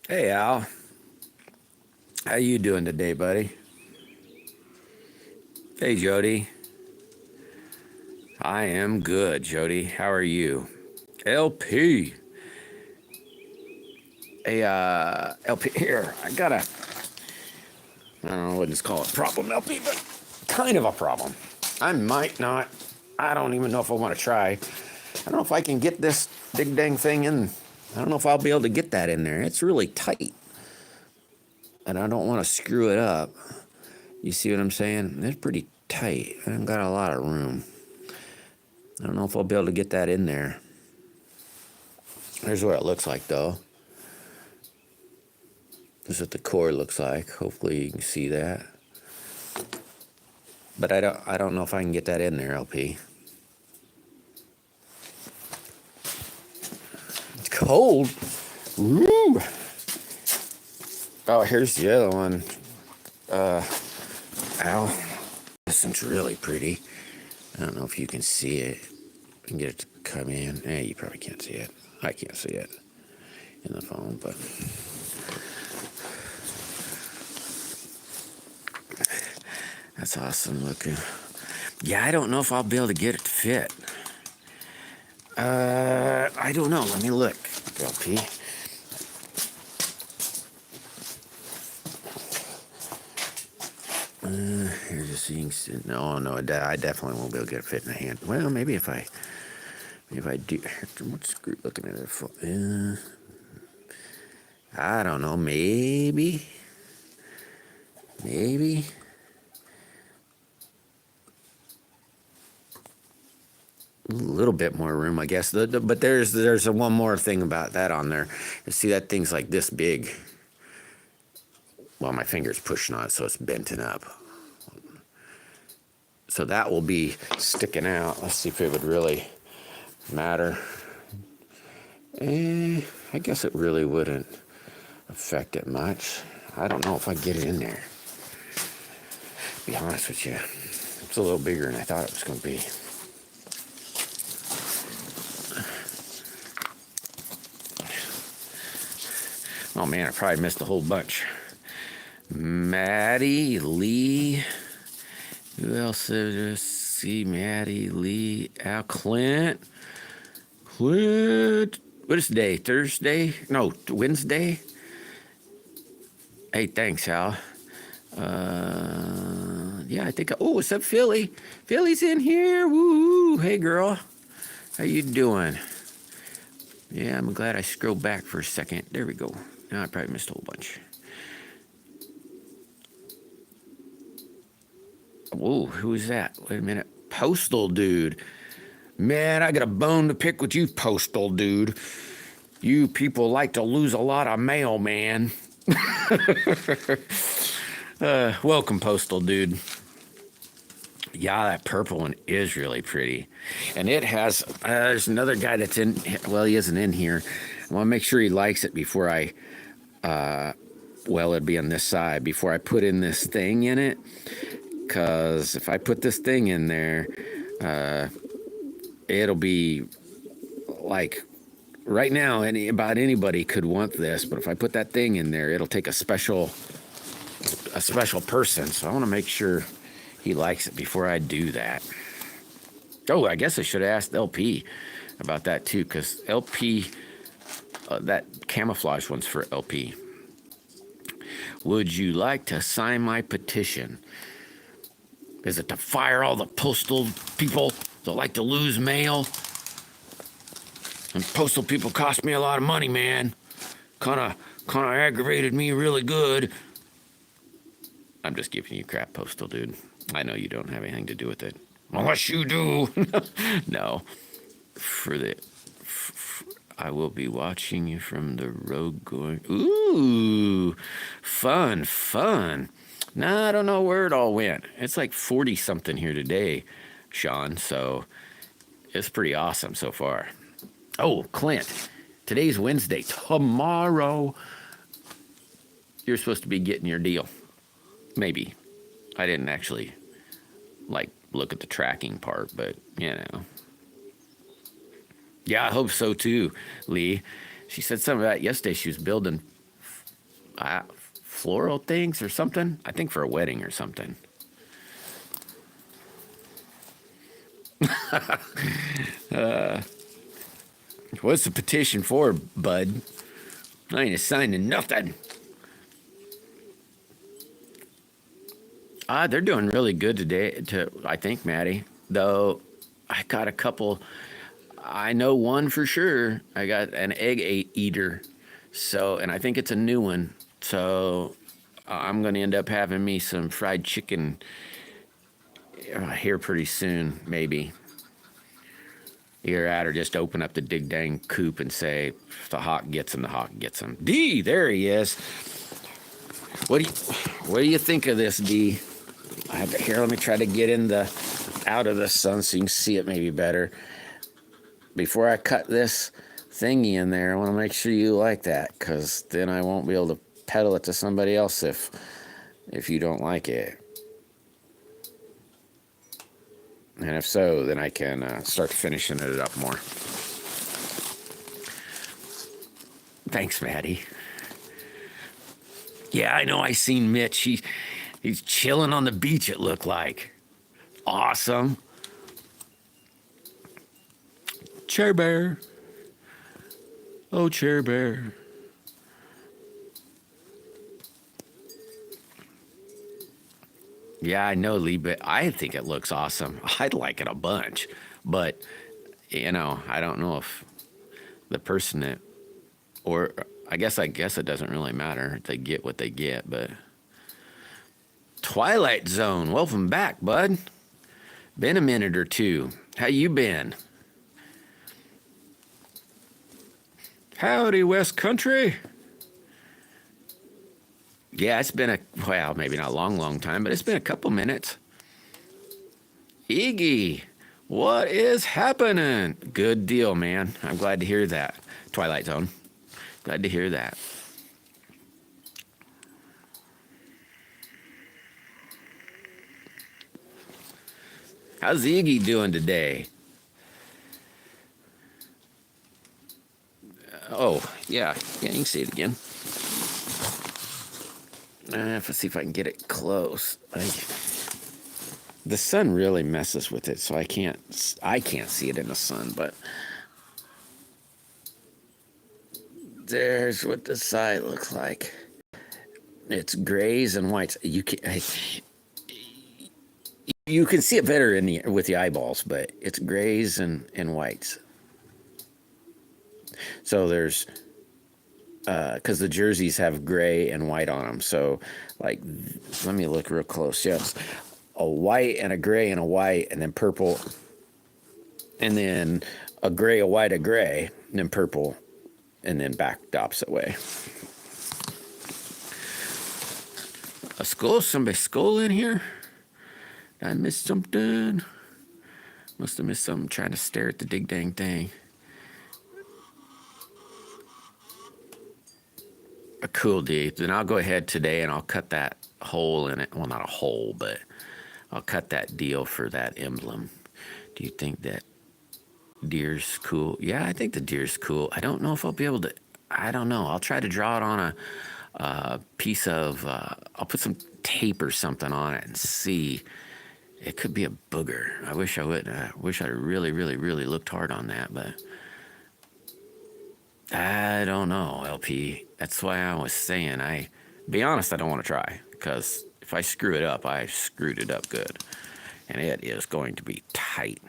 Hey Al, how you doing today, buddy? Hey Jody, I am good, Jody. How are you? LP, LP here. I don't know what to call it, problem, LP, but kind of a problem. I might not. I don't even know if I want to try. I don't know if I can get this big dang thing in. I don't know if I'll be able to get that in there. It's really tight, and I don't want to screw it up. You see what I'm saying? It's pretty tight. I haven't got a lot of room. I don't know if I'll be able to get that in there. Here's what it looks like, though. This is what the cord looks like. Hopefully you can see that. But I don't know if I can get that in there, LP. It's cold. Woo! Oh, here's the other one. Ow. This one's really pretty. I don't know if you can see it. I can get it to come in. You probably can't see it. I can't see it in the phone, but that's awesome looking. Yeah, I don't know if I'll be able to get it to fit. I don't know. Let me look, LP. Here's a seeing. No, I definitely won't be able to get it fit in the hand. Well, maybe if I do. What's screw looking at it for? I don't know. Maybe. A little bit more room, I guess. But there's one more thing about that on there. You see, that thing's like this big. Well, my finger's pushing on it, so it's benting up. So that will be sticking out. Let's see if it would really matter. I guess it really wouldn't affect it much. I don't know if I get it in there. To be honest with you, it's a little bigger than I thought it was going to be. Oh man, I probably missed a whole bunch. Maddie, Lee. Who else did I see? Maddie, Lee, Al, Clint. What is today? Thursday? No, Wednesday? Hey, thanks, Al. Yeah, I think. Oh, what's up, Philly? Philly's in here. Woo! Hey, girl. How you doing? Yeah, I'm glad I scrolled back for a second. There we go. Now I probably missed a whole bunch. Whoa, who is that? Wait a minute. Postal dude. Man, I got a bone to pick with you, postal dude. You people like to lose a lot of mail, man. Welcome, postal dude. Yeah, that purple one is really pretty. And it has, there's another guy that's in, well, he isn't in here. I want to make sure he likes it before well, it'd be on this side, before I put in this thing in it. Because if I put this thing in there, it'll be like, right now, about anybody could want this, but if I put that thing in there, it'll take a special person. So I want to make sure he likes it before I do that. Oh, I guess I should have asked LP about that too, because LP, that camouflage one's for LP. Would you like to sign my petition? Is it to fire all the postal people that like to lose mail? And postal people cost me a lot of money, man. Kinda aggravated me really good. I'm just giving you crap, postal dude. I know you don't have anything to do with it. Unless you do. No. I will be watching you from the road going. Ooh, fun. Nah, I don't know where it all went. It's like 40 something here today, Sean. So it's pretty awesome so far. Oh, Clint, today's Wednesday. Tomorrow, you're supposed to be getting your deal. Maybe. I didn't actually, look at the tracking part, but, Yeah, I hope so too, Lee. She said something about yesterday. She was building uh, floral things or something. I think for a wedding or something. What's the petition for, bud? I ain't signing nothing. They're doing really good today, I think, Maddie. Though I got a couple. I know one for sure. I got an egg eater. So, and I think it's a new one. So I'm going to end up having me some fried chicken here pretty soon, maybe. Either that or just open up the dig dang coop and say, if the hawk gets him, the hawk gets him. D, there he is. What do you think of this, D? Here, let me try to get out of the sun so you can see it maybe better. Before I cut this thingy in there, I want to make sure you like that, because then I won't be able to peddle it to somebody else if you don't like it. And if so, then I can start finishing it up more. Thanks, Maddie. Yeah, I know. I seen Mitch. He's chilling on the beach, it looked like. Awesome. Chair Bear. Oh, Chair Bear. Yeah, I know, Lee, but I think it looks awesome. I'd like it a bunch. But, I don't know if the person that, or I guess it doesn't really matter. They get what they get, but. Twilight Zone, welcome back, bud. Been a minute or two. How you been? Howdy, West Country. Yeah, it's been maybe not a long time, but it's been a couple minutes. Iggy, what is happening? Good deal, man. I'm glad to hear that. Twilight Zone. Glad to hear that. How's Iggy doing today? Oh, yeah, you can see it again. I have to see if I can get it close. The sun really messes with it, so I can't see it in the sun, but there's what the side looks like. It's grays and whites. You can see it better with the eyeballs, but it's grays and whites. So there's because the jerseys have gray and white on them. So, let me look real close. Yes, a white and a gray and a white, and then purple, and then a gray, a white, a gray, and then purple, and then back the opposite way. A skull? Somebody's skull in here? Did I miss something? Must have missed something trying to stare at the dig dang thing. A cool D. Then I'll go ahead today and I'll cut that hole in it. Well, not a hole, but I'll cut that deal for that emblem. Do you think that deer's cool? Yeah, I think the deer's cool. I don't know if I'll be able to. I don't know. I'll try to draw it on a piece of. I'll put some tape or something on it and see. It could be a booger. I wish I would. I wish I really, really, really looked hard on that, but I don't know, LP. That's why I was saying, be honest, I don't want to try, because if I screw it up, I screwed it up good, and it is going to be tight.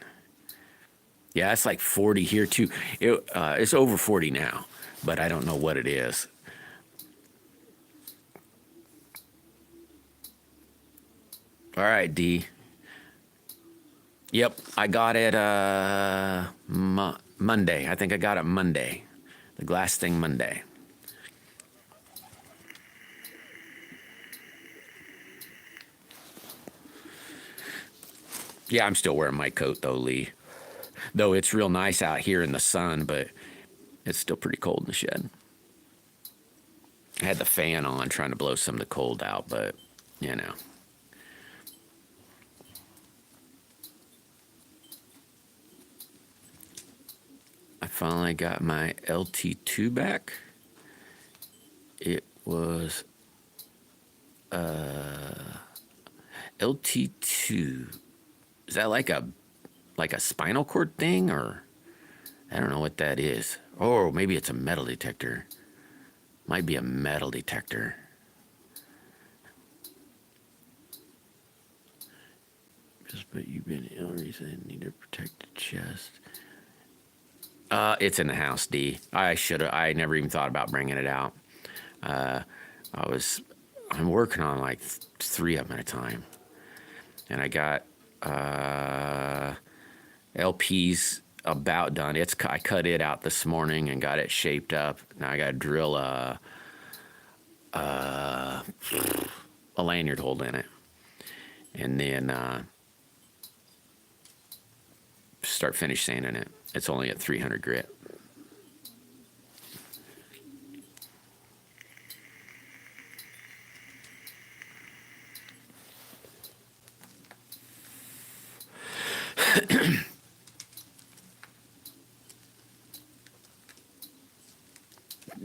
Yeah, it's like 40 here too. It's over 40 now, but I don't know what it is. All right, D. Yep, I got it Monday. I think I got it Monday. The glass thing Monday. Yeah, I'm still wearing my coat though, Lee. Though it's real nice out here in the sun, but it's still pretty cold in the shed. I had the fan on trying to blow some of the cold out, but I finally got my LT2 back. It was LT2. Is that like a spinal cord thing, or I don't know what that is. Or maybe it's a metal detector. Might be a metal detector. Just but you've been ill recently. Need to protect the chest. It's in the house, D. I never even thought about bringing it out. I'm working on like 3 of them at a time. And I got LP's about done. I cut it out this morning and got it shaped up. Now I got to drill a lanyard hole in it. And then start finish sanding it. It's only at 300 grit.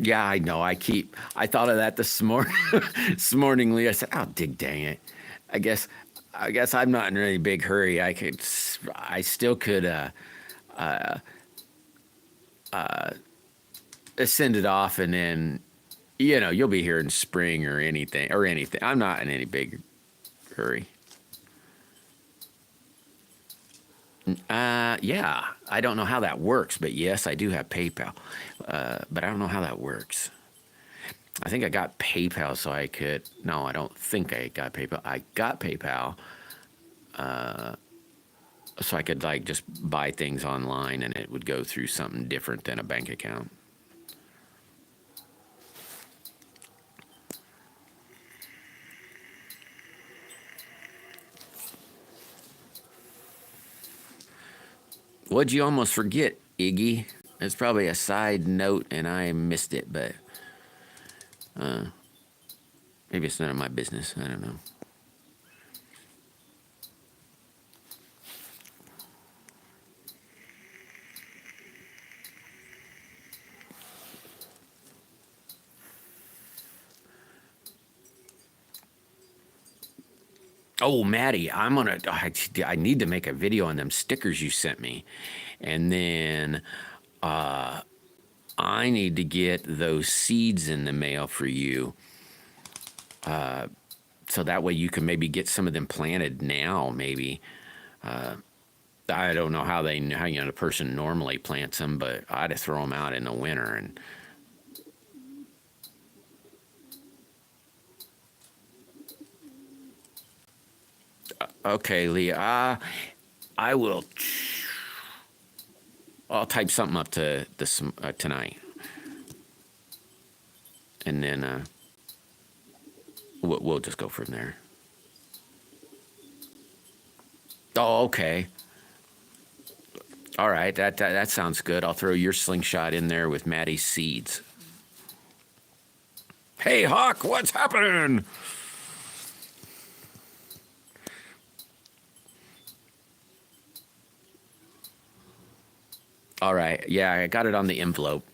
Yeah, I know. I thought of that this morning. This morning, Lee. I said, "Oh, dang it! I guess I'm not in a really big hurry. I still could send it off, and then you'll be here in spring or anything. I'm not in any big hurry." Yeah, I don't know how that works, but yes, I do have PayPal, but I don't know how that works. I think I got PayPal so I could. No, I don't think I got PayPal. I got PayPal so I could like just buy things online, and it would go through something different than a bank account. What'd you almost forget, Iggy? It's probably a side note, and I missed it, but maybe it's none of my business. I don't know. Oh, Maddie, I need to make a video on them stickers you sent me. And then I need to get those seeds in the mail for you. So that way you can maybe get some of them planted now, maybe. I don't know how the person normally plants them, but I'd throw them out in the winter. And okay, Lee, I will. I'll type something up to this tonight, and then we'll just go from there. Oh, okay. All right, that sounds good. I'll throw your slingshot in there with Maddie's seeds. Hey, Hawk, what's happening? All right, yeah, I got it on the envelope.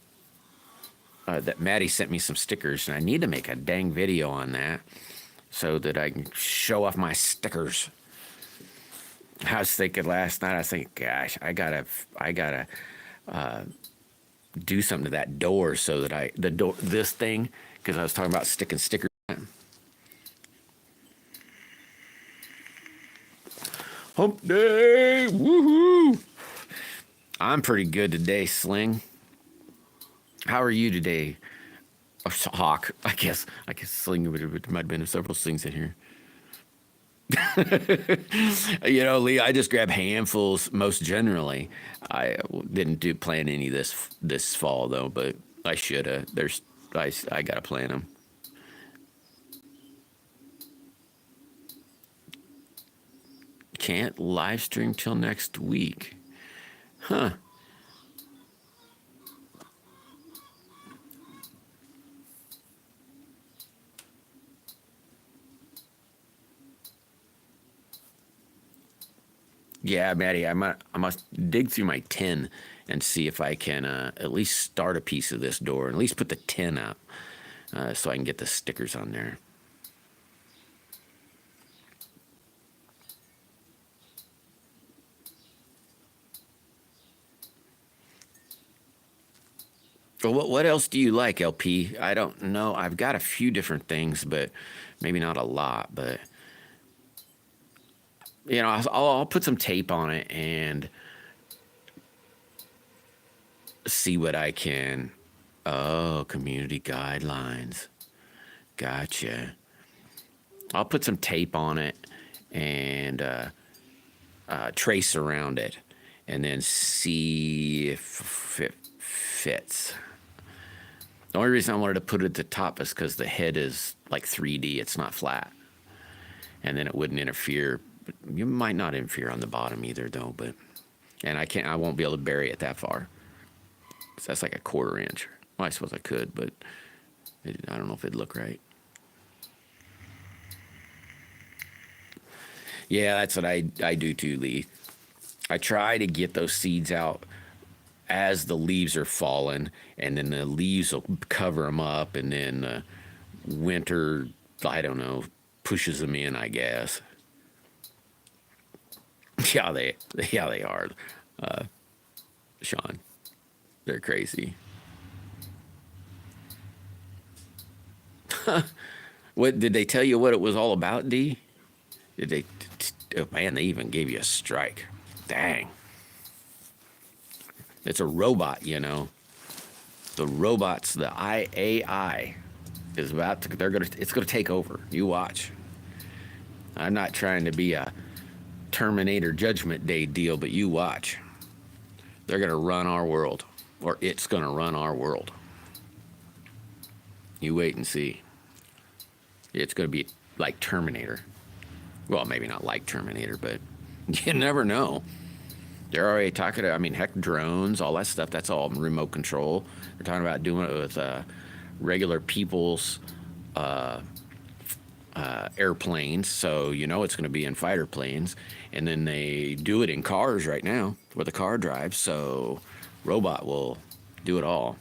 That Maddie sent me some stickers, and I need to make a dang video on that so that I can show off my stickers. I was thinking last night, gosh, I gotta do something to that door so that this thing, because I was talking about sticking stickers. Hump day, woohoo! I'm pretty good today, Sling. How are you today, Hawk? I guess Sling might have been several Slings in here. Lee, I just grab handfuls most generally. I didn't plan any this fall though, but I should have. I gotta plan them. Can't live stream till next week, huh? Yeah, Maddie, I must dig through my tin and see if I can at least start a piece of this door, and at least put the tin up. so I can get the stickers on there. Well, what else do you like, LP? I don't know. I've got a few different things, but maybe not a lot. But you know, I'll put some tape on it and see what I can. Oh, community guidelines. Gotcha. I'll put some tape on it and trace around it, and then see if it fits. The only reason I wanted to put it at the top is because the head is like 3D. It's not flat, and then it wouldn't interfere. But you might not interfere on the bottom either, though. But and I won't be able to bury it that far. So that's like a 1/4 inch. Well, I suppose I could, but I don't know if it'd look right. Yeah, that's what I do too, Lee. I try to get those seeds out as the leaves are falling, and then the leaves will cover them up, and then winter, I don't know, pushes them in, I guess. Yeah, they are, Sean. They're crazy. What did they tell you what it was all about, D? Did they? Oh man, they even gave you a strike. Dang. It's a robot, you know. The robots, the AI is about to, it's gonna take over. You watch. I'm not trying to be a Terminator Judgment Day deal, but you watch. They're gonna run our world. Or it's gonna run our world. You wait and see. It's gonna be like Terminator. Well, maybe not like Terminator, but you never know. They're already talking to, I mean, heck, drones, all that stuff, that's all remote control. They're talking about doing it with regular people's airplanes, so you know it's going to be in fighter planes. And then they do it in cars right now with a car drive, so robot will do it all.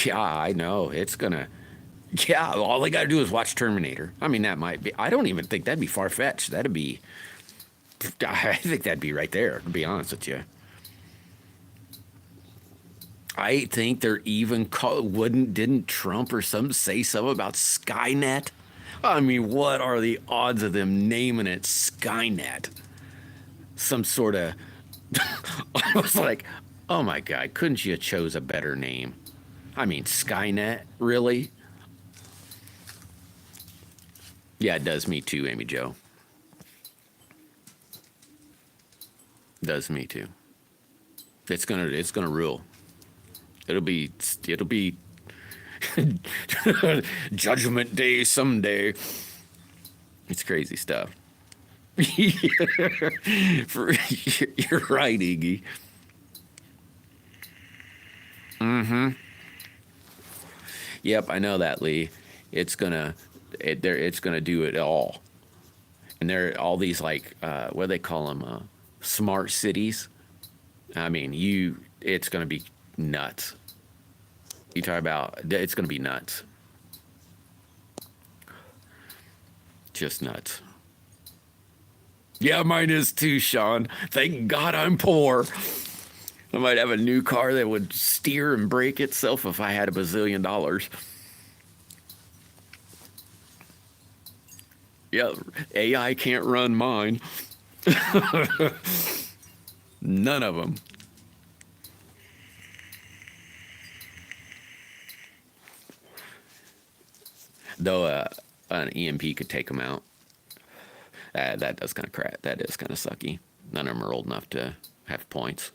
Yeah, I know. It's gonna. Yeah, all they gotta do is watch Terminator. I mean, that might be. I don't even think that'd be far fetched. That'd be. I think that'd be right there. To be honest with you, I think they're even didn't Trump or some say something about Skynet? I mean, what are the odds of them naming it Skynet? Some sort of. I was like, oh my god, couldn't you have chose a better name? I mean, Skynet, really? Yeah, it does me too, Amy Jo. Does me too. It's gonna rule. It'll be Judgment Day someday. It's crazy stuff. You're right, Iggy. Yep, I know that, Lee. It's gonna do it all. And there are all these like what do they call them? Smart cities. I mean, it's gonna be nuts. You talk about it's gonna be nuts. Just nuts. Yeah, mine is too, Sean. Thank God I'm poor. I might have a new car that would steer and brake itself if I had $1 bazillion. Yeah, AI can't run mine. None of them. Though an EMP could take them out. That does kind of crap. That is kind of sucky. None of them are old enough to have points.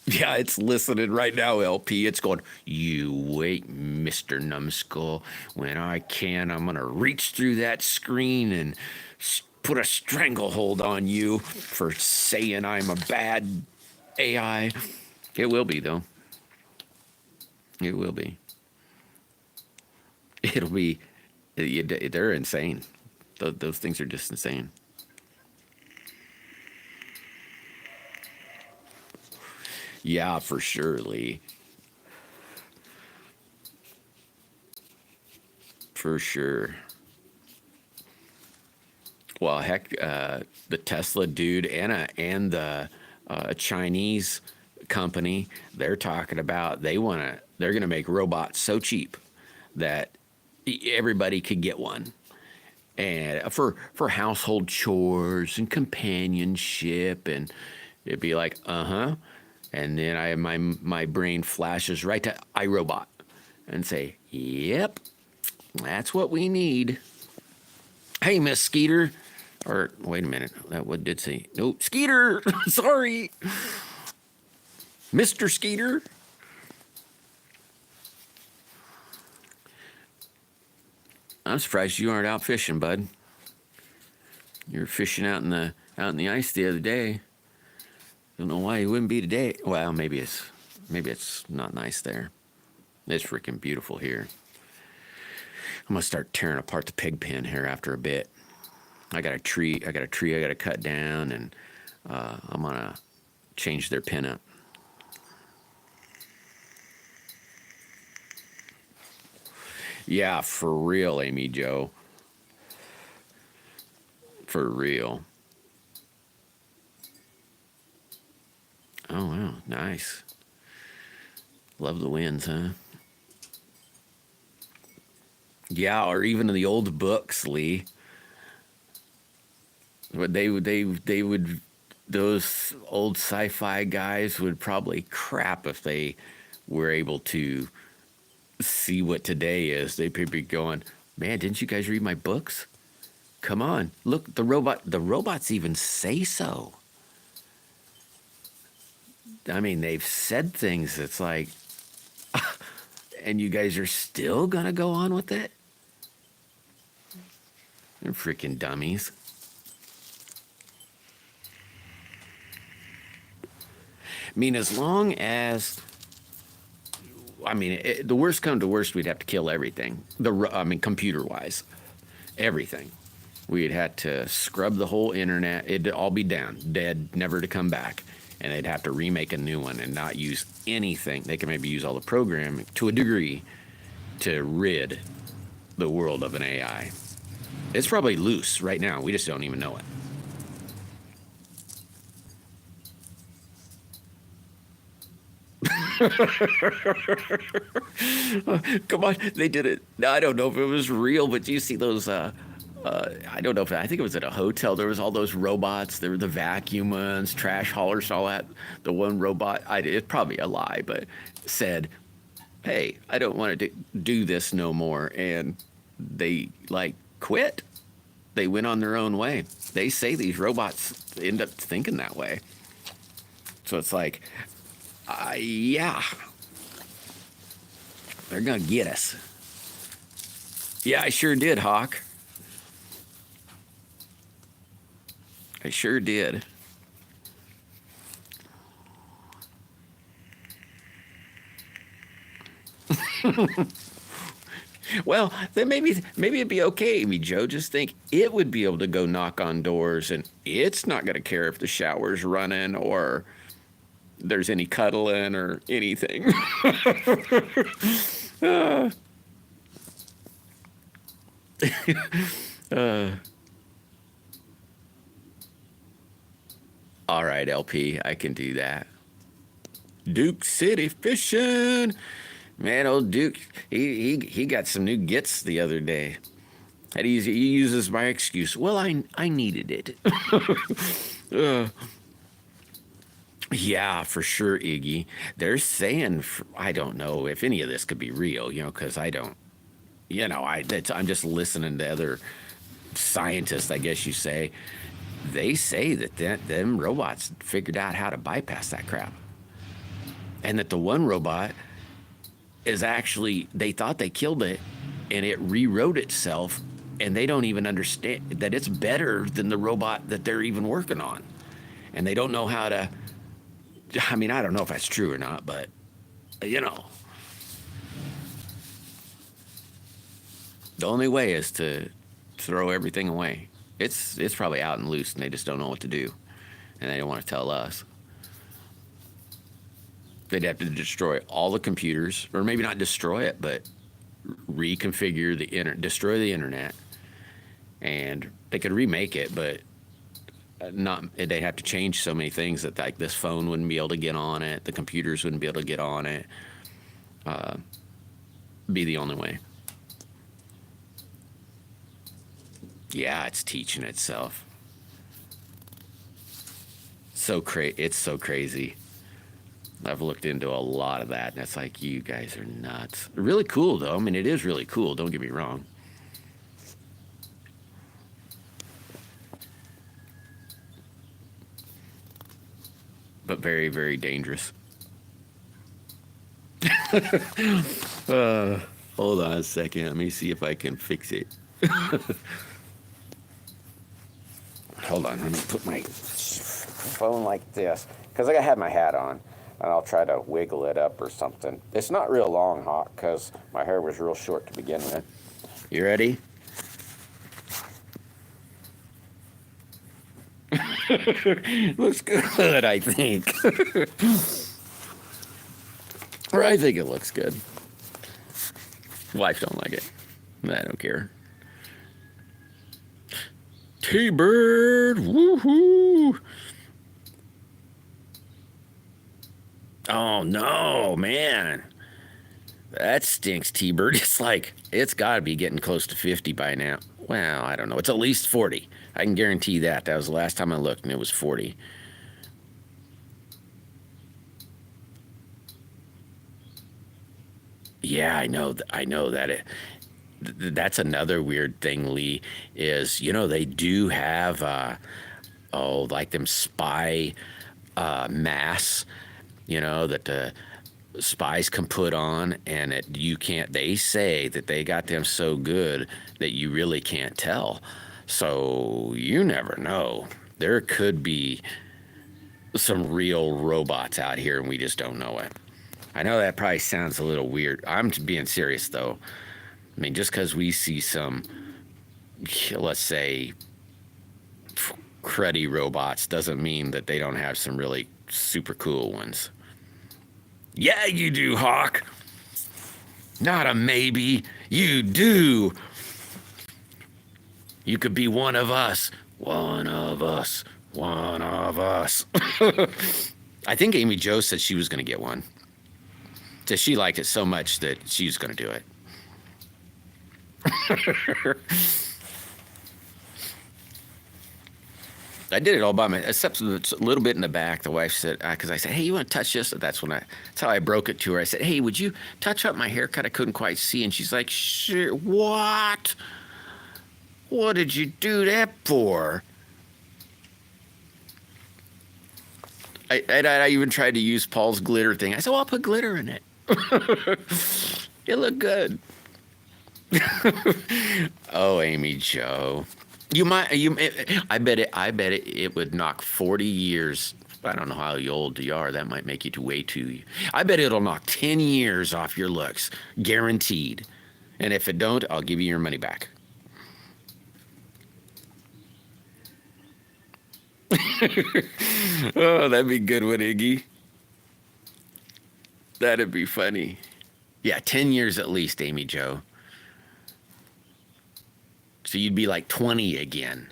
Yeah, it's listening right now, LP. It's going, you wait, Mr. Numbskull. When I can, I'm going to reach through that screen and put a stranglehold on you for saying I'm a bad AI. It will be, though. It will be. it'll be, they're insane. Those things are just insane. Yeah, for sure, Lee. For sure. Well, heck, the Tesla dude and the Chinese company, they're talking about they're gonna make robots so cheap that everybody could get one, and for household chores and companionship, and it'd be like, and then my brain flashes right to iRobot and say, yep, that's what we need. Hey, Miss Skeeter. Or, wait a minute. That what did say? Nope. Skeeter. Sorry. Mr. Skeeter. I'm surprised you aren't out fishing, bud. You were fishing out in the ice the other day. Don't know why you wouldn't be today. Well, maybe it's not nice there. It's freaking beautiful here. I'm gonna start tearing apart the pig pen here after a bit. I got a tree I gotta cut down, and I'm gonna change their pen up. Yeah, for real, Amy Joe. For real. Oh wow, nice. Love the winds, huh? Yeah, or even in the old books, Lee. But they would those old sci-fi guys would probably crap if they were able to see what today is. They'd be going, man, didn't you guys read my books? Come on, look, the robots even say so. I mean, they've said things that's like, and you guys are still gonna go on with it? They're freaking dummies. I mean, as long as, the worst come to worst, we'd have to kill everything. Computer-wise, everything. We'd have to scrub the whole internet. It'd all be down, dead, never to come back. And they'd have to remake a new one and not use anything. They can maybe use all the programming to a degree to rid the world of an AI. It's probably loose right now. We just don't even know it. Come on, they did it. I don't know if it was real, but do you see those? I don't know if I think it was at a hotel. There was all those robots. There were the vacuum ones, trash haulers, all that. The one robot, it's probably a lie, but said, "Hey, I don't want to do this no more," and they like quit. They went on their own way. They say these robots end up thinking that way. So it's like, yeah, they're gonna get us. Yeah, I sure did, Hawk. I sure did. Well, then maybe it'd be okay, Amy Joe. Just think it would be able to go knock on doors, and it's not going to care if the shower's running or there's any cuddling or anything. uh, uh, all right, LP, I can do that. Duke City fishing. Man, old Duke, he got some new gets the other day. And he uses my excuse. Well, I needed it. Yeah, for sure, Iggy. They're saying, I don't know if any of this could be real, because I don't, I'm just listening to other scientists, I guess you say. They say that them robots figured out how to bypass that crap. And that the one robot is actually, they thought they killed it and it rewrote itself, and they don't even understand that it's better than the robot that they're even working on. And they don't know how to, I don't know if that's true or not, but The only way is to throw everything away. It's probably out and loose, and they just don't know what to do, and they don't want to tell us. They'd have to destroy all the computers, or maybe not destroy it, but reconfigure destroy the internet, and they could remake it, but not. They'd have to change so many things that like this phone wouldn't be able to get on it, the computers wouldn't be able to get on it. Be the only way. Yeah, it's teaching itself. It's so crazy. I've looked into a lot of that, and it's like, you guys are nuts. Really cool, though. I mean, it is really cool. Don't get me wrong. But very, very dangerous. Hold on a second. Let me see if I can fix it. Hold on. Let me put my phone like this, because I have my hat on, and I'll try to wiggle it up or something. It's not real long, Hawk, because my hair was real short to begin with. You ready? Looks good, I think. Or I think it looks good. Wife don't like it. I don't care. T-Bird, woohoo! Oh no, man. That stinks, T-Bird. It's like, it's got to be getting close to 50 by now. Well, I don't know. It's at least 40. I can guarantee that. That was the last time I looked, and it was 40. Yeah, I know that that's another weird thing, Lee, is, they do have, like them spy masks, that the spies can put on, and you can't, they say that they got them so good that you really can't tell. So you never know. There could be some real robots out here, and we just don't know it. I know that probably sounds a little weird. I'm being serious, though. I mean, just because we see some, let's say, cruddy robots doesn't mean that they don't have some really super cool ones. Yeah, you do, Hawk. Not a maybe. You do. You could be one of us. One of us. One of us. I think Amy Jo said she was going to get one. So she liked it so much that she was going to do it. I did it all by myself, except a little bit in the back. The wife said, because I said, hey, you want to touch this? That's how I broke it to her. I said, hey, would you touch up my haircut? I couldn't quite see. And she's like, sure, what? What did you do that for? I even tried to use Paul's glitter thing. I said, well, I'll put glitter in it. It looked good. Oh, Amy Jo. I bet it would knock 40 years. I don't know how old you are. That might make you way too. I bet it'll knock 10 years off your looks. Guaranteed. And if it don't, I'll give you your money back. Oh, that'd be good one, Iggy. That'd be funny. Yeah, 10 years at least, Amy Jo. So you'd be like 20 again.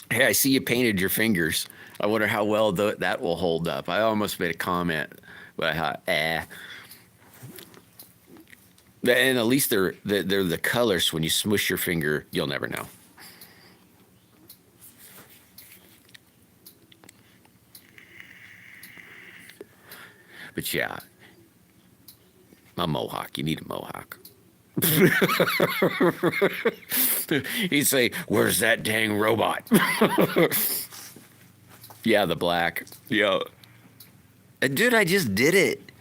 Hey, I see you painted your fingers. I wonder how well that will hold up. I almost made a comment, but I thought, And at least they're the colors. When you smush your finger, you'll never know. But yeah, a mohawk. You need a mohawk. He'd say, where's that dang robot? Yeah, the black. Yeah. Dude, I just did it.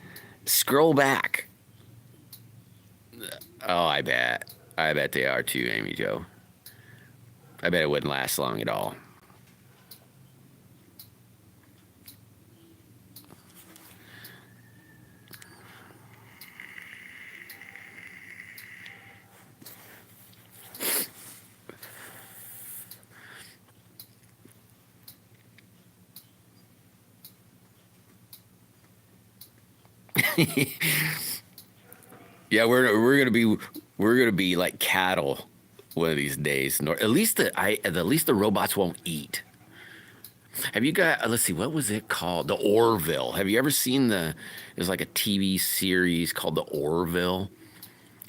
Scroll back. Oh, I bet. I bet they are too, Amy Jo. I bet it wouldn't last long at all. Yeah, we're gonna be like cattle one of these days. At least the robots won't eat. Have you got? Let's see, what was it called? The Orville. Have you ever seen the? There's like a TV series called The Orville.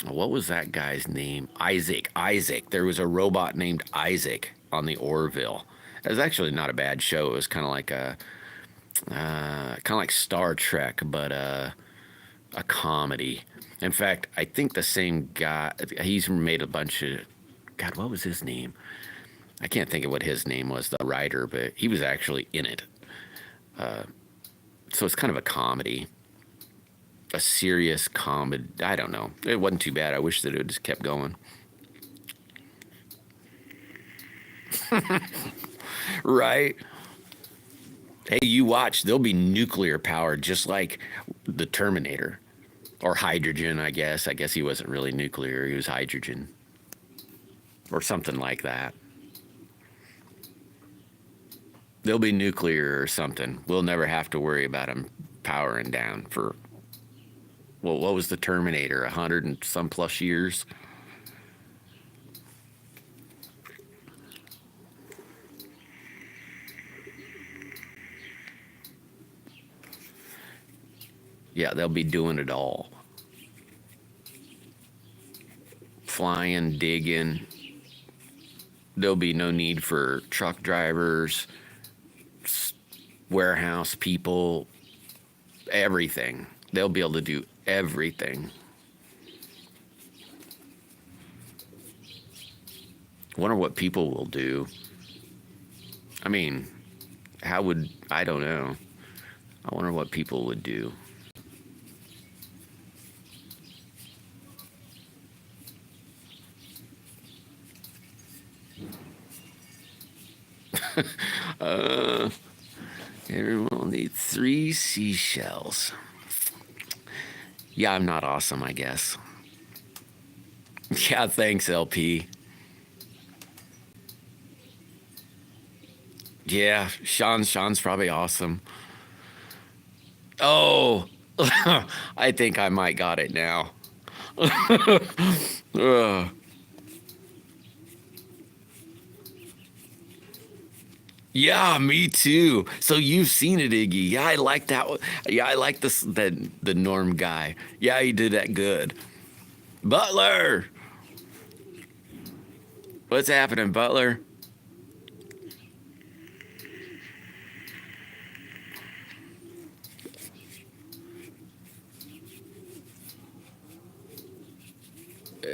What was that guy's name? Isaac. Isaac. There was a robot named Isaac on the Orville. It was actually not a bad show. It was kind of like Star Trek, but a comedy. In fact, I think the same guy. He's made a bunch of. God, what was his name? I can't think of what his name was, the writer, but he was actually in it. So it's kind of a comedy. A serious comedy. I don't know. It wasn't too bad. I wish that it would just kept going. Right? Hey, you watch. There'll be nuclear powered, just like the Terminator. Or hydrogen, I guess. I guess he wasn't really nuclear. He was hydrogen. Or something like that. There'll be nuclear or something. We'll never have to worry about him powering down for, well, what was the Terminator, 100 and some plus years? Yeah, they'll be doing it all. Flying, digging. There'll be no need for truck drivers, warehouse people, everything. They'll be able to do everything. Wonder what people will do. I mean, I don't know. I wonder what people would do. Everyone will need 3 seashells. Yeah, I'm not awesome, I guess. Yeah, thanks, LP. Yeah, Sean's probably awesome. Oh, I think I might got it now. Ugh. Yeah, me too. So you've seen it, Iggy. Yeah, I like that one. Yeah, I like the Norm guy. Yeah, he did that good. Butler, what's happening, Butler?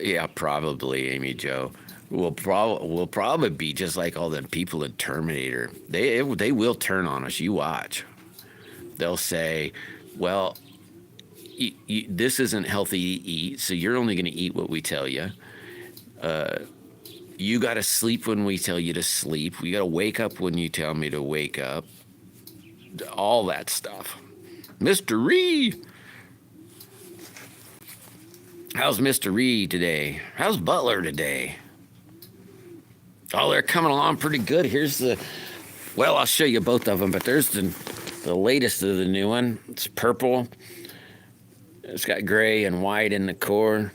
Yeah, probably, Amy Jo. We'll probably be just like all the people in Terminator. They will turn on us. You watch. They'll say, "Well, this isn't healthy to eat, so you're only going to eat what we tell you. You got to sleep when we tell you to sleep. We got to wake up when you tell me to wake up. All that stuff." Mr. Reed, how's Mr. Reed today? How's Butler today? Oh, they're coming along pretty good. Well, I'll show you both of them, but there's the latest of the new one. It's purple. It's got gray and white in the core.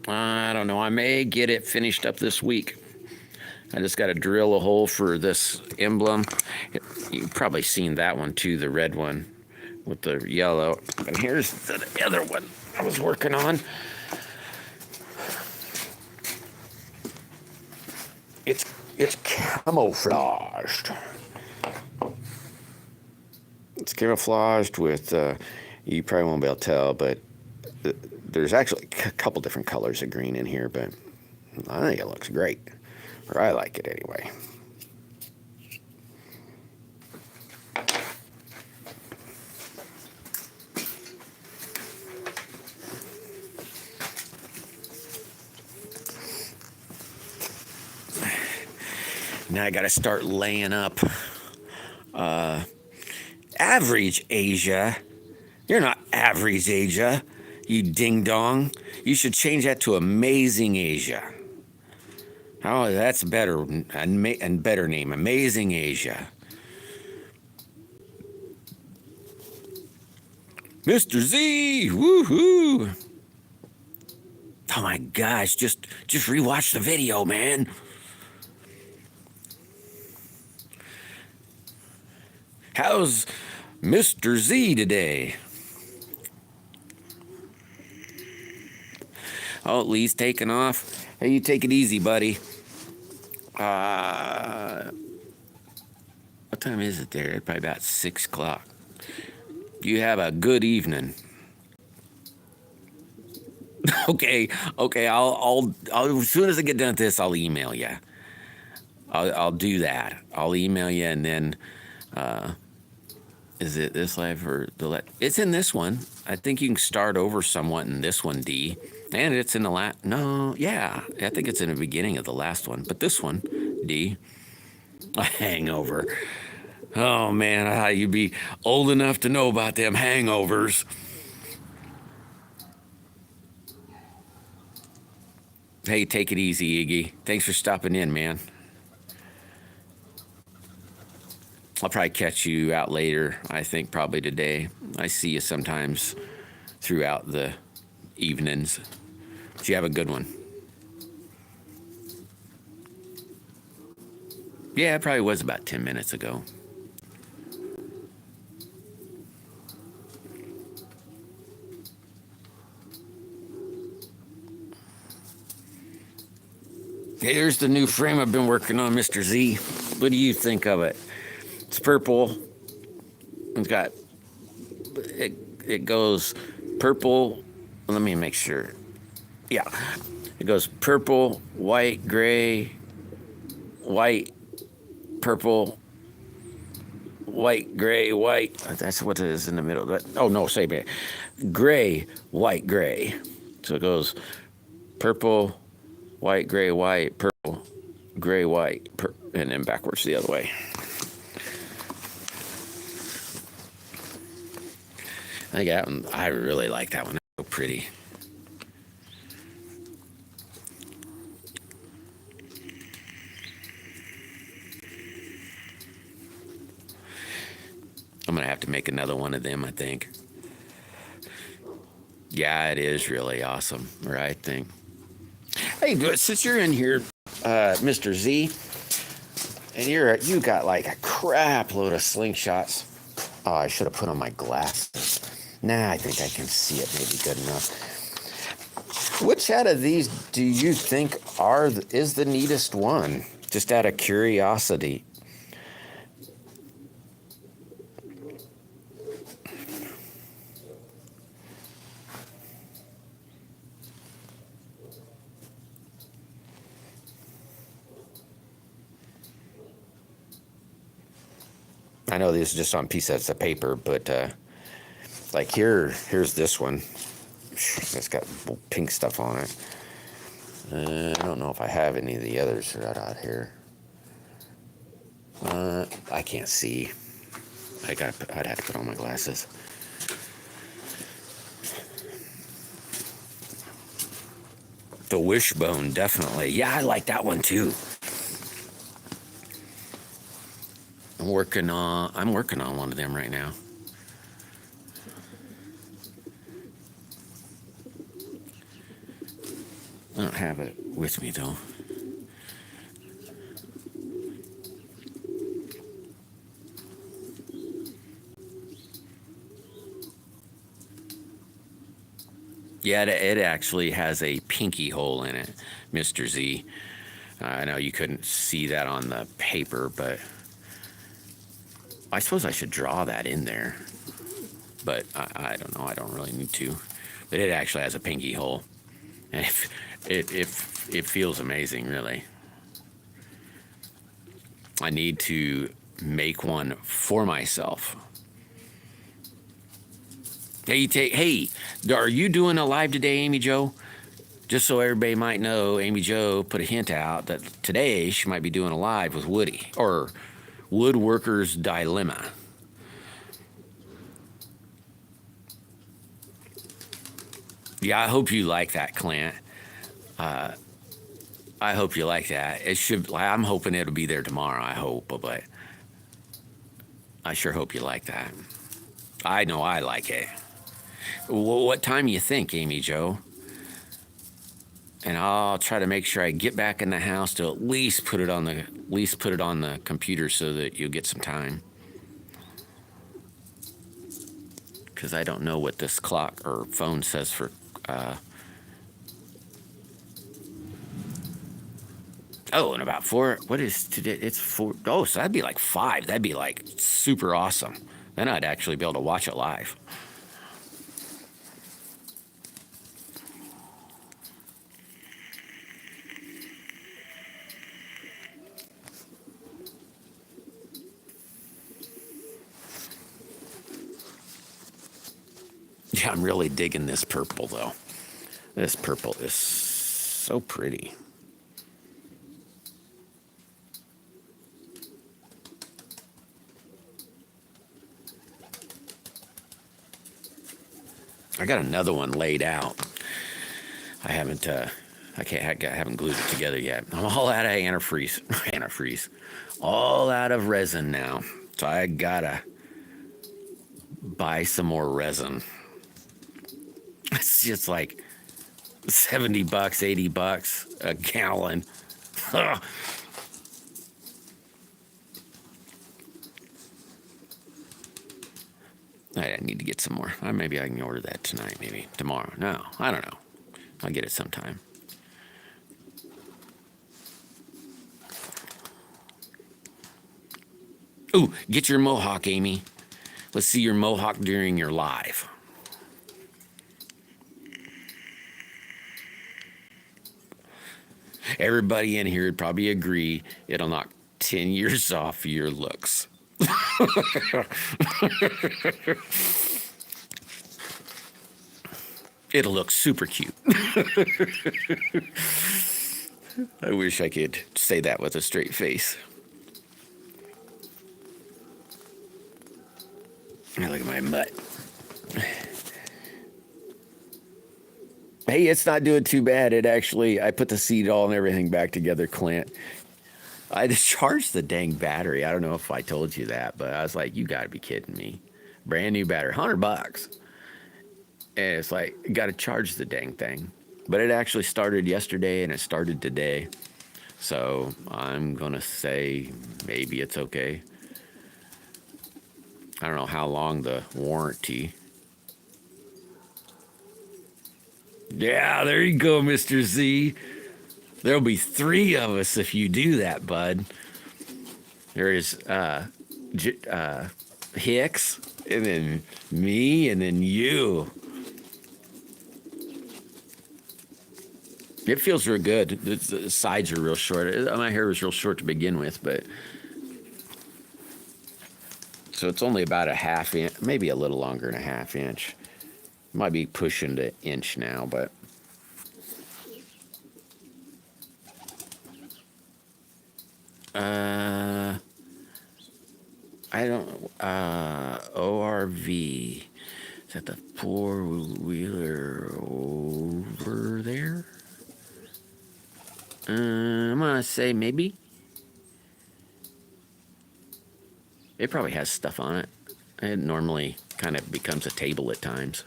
I don't know. I may get it finished up this week. I just got to drill a hole for this emblem. You've probably seen that one too, the red one with the yellow. And here's the other one I was working on. It's camouflaged. It's camouflaged with, you probably won't be able to tell, but there's actually a couple different colors of green in here, but I think it looks great. Or I like it anyway. Now I got to start laying up. Average Asia. You're not average Asia, you ding dong. You should change that to Amazing Asia. Oh, that's better and better name. Amazing Asia. Mr. Z, woohoo! Oh my gosh, just rewatch the video, man. How's Mr. Z today? Oh, Lee's taking off. Hey, you take it easy, buddy. What time is it there? It's probably about 6 o'clock. You have a good evening. Okay. I'll as soon as I get done with this, I'll email you. I'll do that. I'll email you, and then is it this live or the it's in this one. I think you can start over somewhat in this one, D. And it's in the last. No, yeah, I think it's in the beginning of the last one. But this one, D. A hangover. Oh man, I thought you'd be old enough to know about them hangovers. Hey, take it easy, Iggy. Thanks for stopping in, man. I'll probably catch you out later. I think probably today. I see you sometimes throughout the evenings. So you have a good one. Yeah, it probably was about 10 minutes ago. Here's the new frame I've been working on, Mr. Z. What do you think of it? It's purple. It's got, it goes purple. Let me make sure. Yeah. It goes purple, white, gray, white, purple, white, gray, white. That's what it is in the middle. But, oh, no, say me. Gray, white, gray. So it goes purple, white, gray, white, purple, gray, white, and then backwards the other way. I really like that one. It's so pretty. I'm gonna have to make another one of them, I think. Yeah, it is really awesome, right? I think. Hey, since you're in here, Mr. Z, and you got like a crap load of slingshots. Oh, I should have put on my glasses. Nah, I think I can see it maybe good enough. Which out of these do you think is the neatest one? Just out of curiosity. I know this is just on pieces of paper, but like here's this one. It's got pink stuff on it. I don't know if I have any of the others right out here. I can't see. I'd have to put on my glasses. The wishbone, definitely. Yeah, I like that one too. I'm working on one of them right now. I don't have it with me though. Yeah, it actually has a pinky hole in it, Mr. Z. I know you couldn't see that on the paper, but I suppose I should draw that in there. But I don't know. I don't really need to. But it actually has a pinky hole. And it feels amazing, really. I need to make one for myself. Hey, are you doing a live today, Amy Jo? Just so everybody might know, Amy Jo put a hint out that today she might be doing a live with Woody, or Woodworker's Dilemma. Yeah, I hope you like that, Clint. I hope you like that. It should. I'm hoping it'll be there tomorrow. I hope, but I sure hope you like that. I know I like it. What time you think, Amy Jo? And I'll try to make sure I get back in the house to at least put it on the computer so that you'll get some time. Because I don't know what this clock or phone says for. Oh, in about 4. What is today? It's 4. Oh, so that'd be like 5. That'd be like super awesome. Then I'd actually be able to watch it live. Yeah, I'm really digging this purple though. This purple is so pretty. I got another one laid out. I haven't glued it together yet. I'm all out of antifreeze, all out of resin now. So I gotta buy some more resin. It's just like $70, $80 a gallon. I need to get some more. Maybe I can order that tonight, maybe tomorrow. No, I don't know. I'll get it sometime. Ooh, get your mohawk, Amy. Let's see your mohawk during your live. Everybody in here would probably agree it'll knock 10 years off your looks. It'll look super cute. I wish I could say that with a straight face. Look at my mutt. Hey, it's not doing too bad. I put the seat all and everything back together, Clint. I discharged the dang battery. I don't know if I told you that, but I was like, you gotta be kidding me. Brand new battery, $100. And it's like, gotta charge the dang thing. But it actually started yesterday and it started today. So I'm gonna say maybe it's okay. I don't know how long the warranty. Yeah, there you go, Mr. Z. There'll be 3 of us if you do that, bud. There is Hicks, and then me, and then you. It feels real good. The sides are real short. My hair was real short to begin with, but so it's only about a half inch, maybe a little longer than a half inch. Might be pushing to inch now, but I don't. ORV. Is that the 4-wheeler over there? I'm gonna say maybe. It probably has stuff on it. It normally kind of becomes a table at times.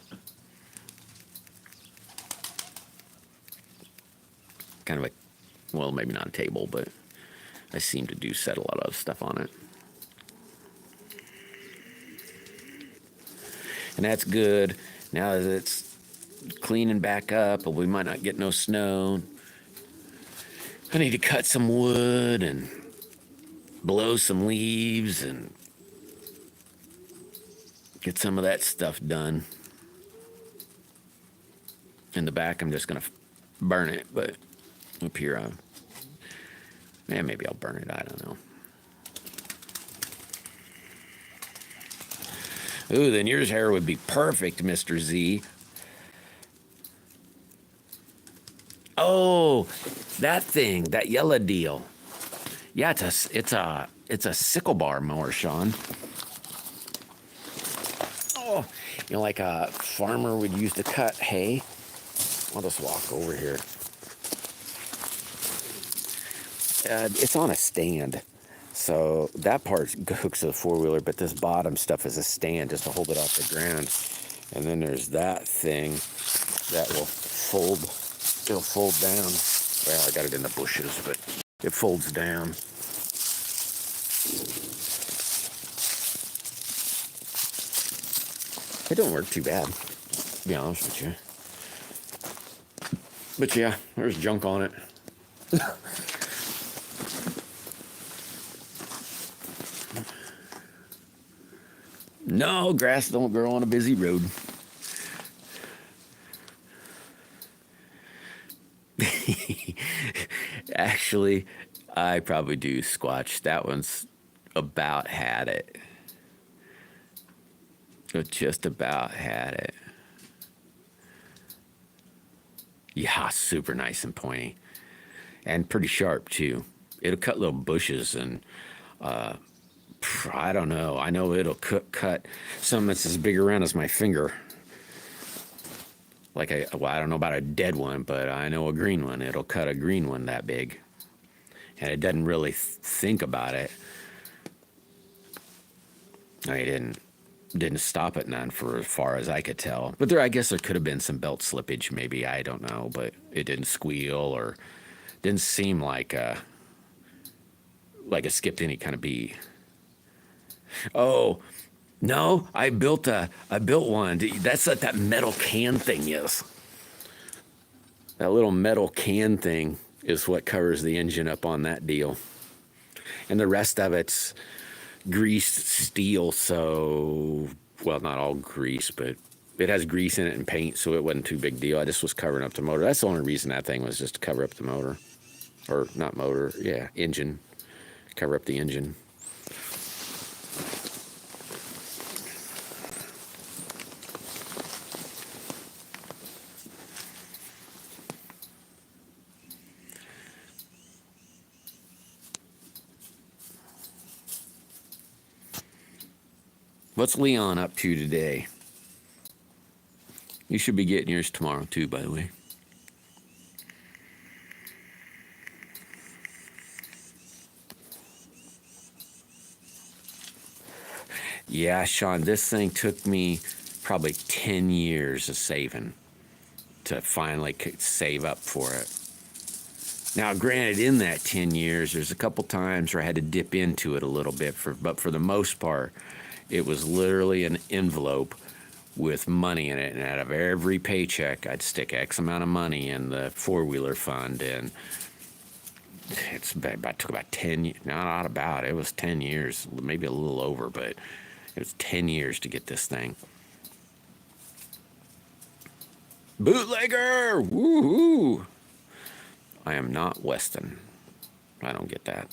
Kind of a, well, maybe not a table, but I seem to do set a lot of stuff on it. And that's good. Now that it's cleaning back up, but we might not get no snow. I need to cut some wood and blow some leaves and get some of that stuff done. In the back, I'm just going to burn it, but up here, maybe I'll burn it. I don't know. Ooh, then yours hair would be perfect, Mr. Z. Oh, that thing, that yellow deal. Yeah, it's a sickle bar mower, Sean. Oh, like a farmer would use to cut hay. I'll just walk over here. It's on a stand, so that part hooks to the four-wheeler, but this bottom stuff is a stand just to hold it off the ground. And then there's that thing that will fold. It'll fold down. Well, I got it in the bushes, but it folds down. It don't work too bad, to be honest with you. But yeah, there's junk on it. No, grass don't grow on a busy road. Actually, I probably do Squatch. That one's about had it. It just about had it. Yeah, super nice and pointy. And pretty sharp, too. It'll cut little bushes and, I don't know. I know it'll cut something that's as big around as my finger. Like, I don't know about a dead one, but I know a green one. It'll cut a green one that big. And it doesn't really think about it. I didn't stop it none for as far as I could tell. But I guess there could have been some belt slippage, maybe. I don't know. But it didn't squeal or didn't seem like it skipped any kind of beat. Oh, no, I built one. That's what that metal can thing is. That little metal can thing is what covers the engine up on that deal. And the rest of it's greased steel, so, well, not all grease, but it has grease in it and paint, so it wasn't too big deal. I just was covering up the motor. That's the only reason that thing was, just to cover up the motor. Or not motor, yeah, engine. Cover up the engine. What's Leon up to today? You should be getting yours tomorrow, too, by the way. Yeah, Sean, this thing took me probably 10 years of saving to finally save up for it. Now, granted, in that 10 years, there's a couple times where I had to dip into it a little bit, but for the most part, it was literally an envelope with money in it, and out of every paycheck, I'd stick X amount of money in the four-wheeler fund, and it took about 10 years, it was 10 years, maybe a little over, but it was 10 years to get this thing. Bootlegger! Woohoo! I am not Weston. I don't get that.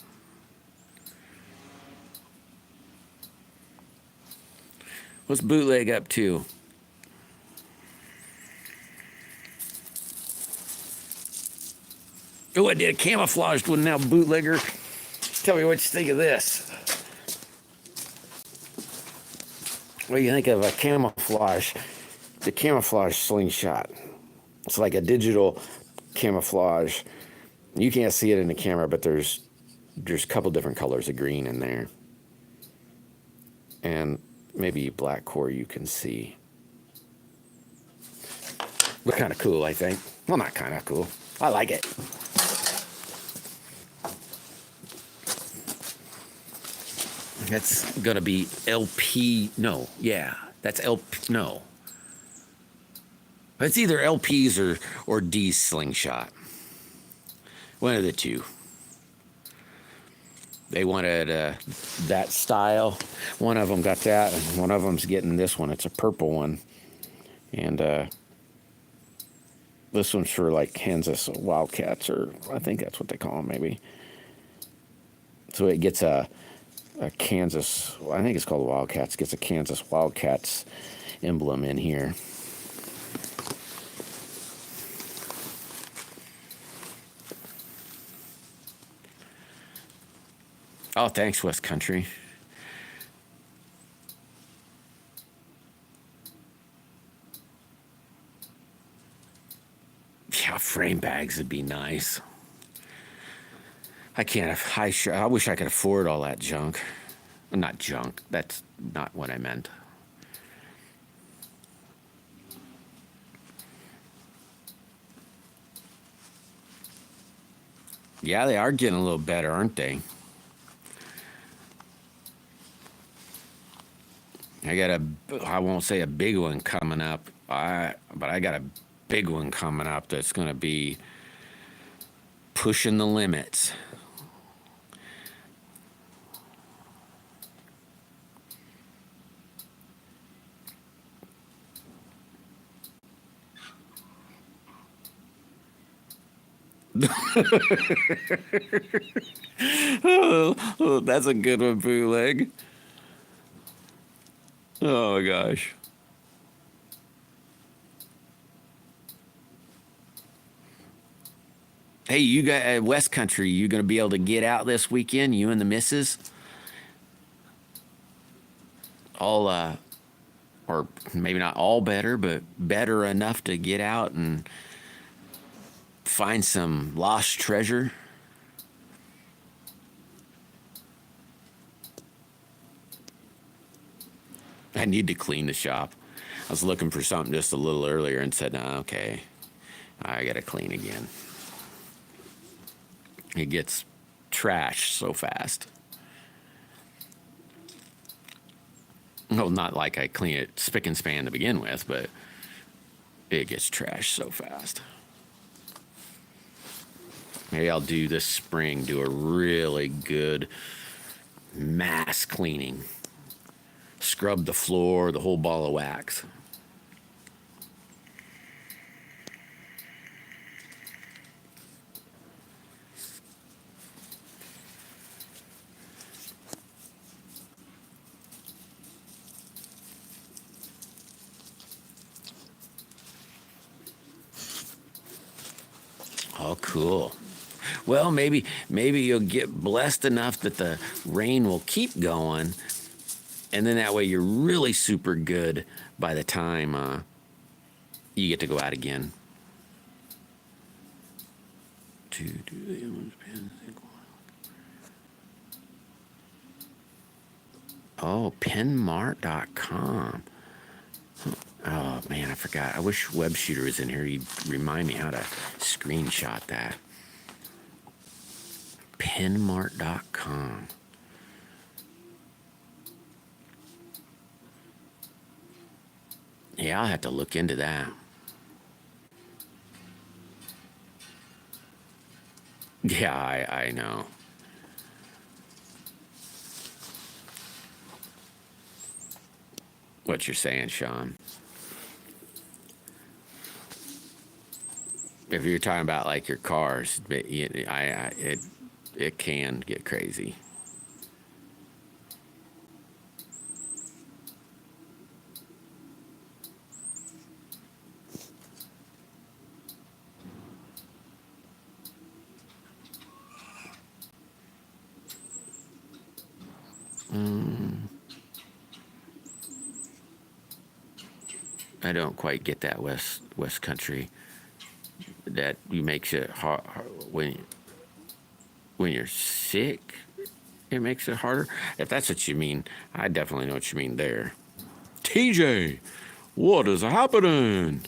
What's Bootleg up to? Oh, I did a camouflaged one now, Bootlegger. Tell me what you think of this. What do you think of a camouflage? The camouflage slingshot. It's like a digital camouflage. You can't see it in the camera, but there's a couple different colors of green in there. And maybe black core you can see. Look kind of cool, I think. Well, not kind of cool. I like it. That's going to be LP. No, yeah. That's LP. No. It's either LPs or D's slingshot. One of the two. They wanted that style. One of them got that, and one of them's getting this one. It's a purple one. And this one's for like Kansas Wildcats, or I think that's what they call them, maybe. So it gets a Kansas, I think it's called Wildcats, gets a Kansas Wildcats emblem in here. Oh, thanks, West Country. Yeah, frame bags would be nice. I can't. I wish I could afford all that junk. Not junk. That's not what I meant. Yeah, they are getting a little better, aren't they? I won't say a big one coming up. But I got a big one coming up that's going to be pushing the limits. Oh, that's a good one, bootleg. Oh my gosh. Hey, you got West Country. You gonna be able to get out this weekend? You and the missus? All, or maybe not all better, but better enough to get out and find some lost treasure. I need to clean the shop. I was looking for something just a little earlier and said, "Nah, okay, I gotta clean again." It gets trashed so fast. Well, not like I clean it spick and span to begin with, but it gets trashed so fast. Maybe I'll do this spring, do a really good mass cleaning. Scrub the floor, the whole ball of wax. Oh, cool. Well, maybe you'll get blessed enough that the rain will keep going, and then that way you're really super good by the time you get to go out again. Oh, penmart.com. Oh man, I forgot. I wish Web Shooter was in here. He'd remind me how to screenshot that. Penmart.com. Yeah, I'll have to look into that. Yeah, I know. What you're saying, Sean. If you're talking about like your cars, it can get crazy. I don't quite get that West Country. That you makes it hard when you're sick. It makes it harder. If that's what you mean, I definitely know what you mean there. TJ, what is happening?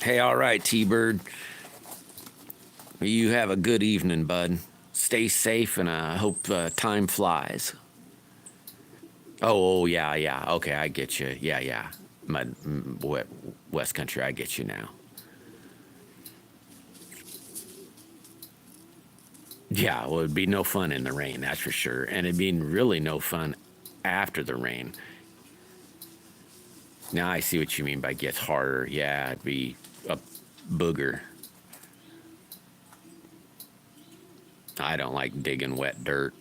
Hey, all right, T-Bird. You have a good evening, bud. Stay safe, and I hope time flies. Oh, yeah, yeah. Okay, I get you. Yeah, yeah. West Country, I get you now. Yeah, well, it'd be no fun in the rain, that's for sure. And it'd be really no fun after the rain. Now I see what you mean by gets harder. Yeah, it'd be a booger. I don't like digging wet dirt.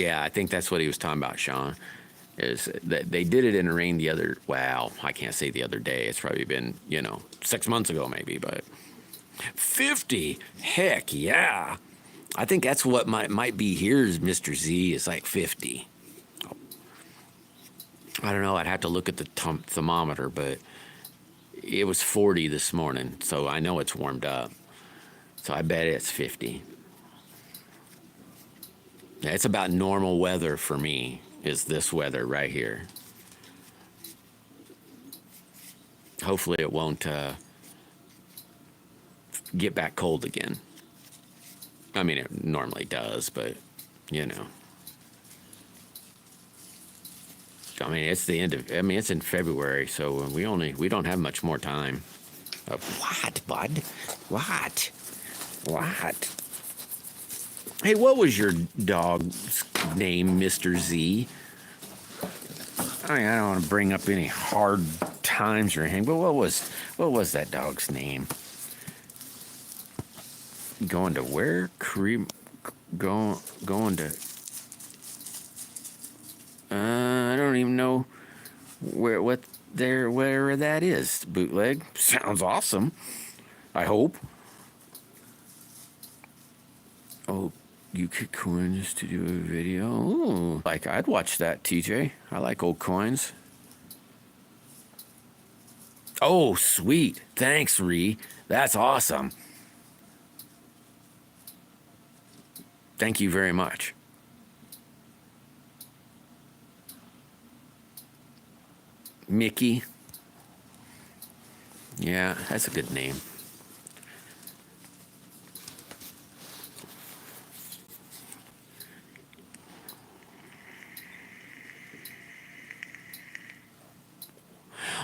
Yeah, I think that's what he was talking about, Sean. Is that they did it in the rain the other, well, I can't say the other day. It's probably been, 6 months ago maybe, but 50, heck yeah. I think that's what might be here is Mr. Z is like 50. I don't know. I'd have to look at the thermometer, but it was 40 this morning, so I know it's warmed up. So I bet it's 50. Yeah, it's about normal weather for me, is this weather right here. Hopefully it won't get back cold again. I mean, it normally does, but, I mean, it's the end of, I mean, it's in February, so we don't have much more time. What, bud? What? Hey, what was your dog's name, Mr. Z? I mean, I don't want to bring up any hard times or anything, but what was that dog's name? Going to where? Going to. I don't even know where that is. Bootleg sounds awesome. I hope. Oh, you could coins to do a video. Ooh, like I'd watch that, TJ. I like old coins. Oh, sweet. Thanks, Ree. That's awesome. Thank you very much. Mickey. Yeah, that's a good name.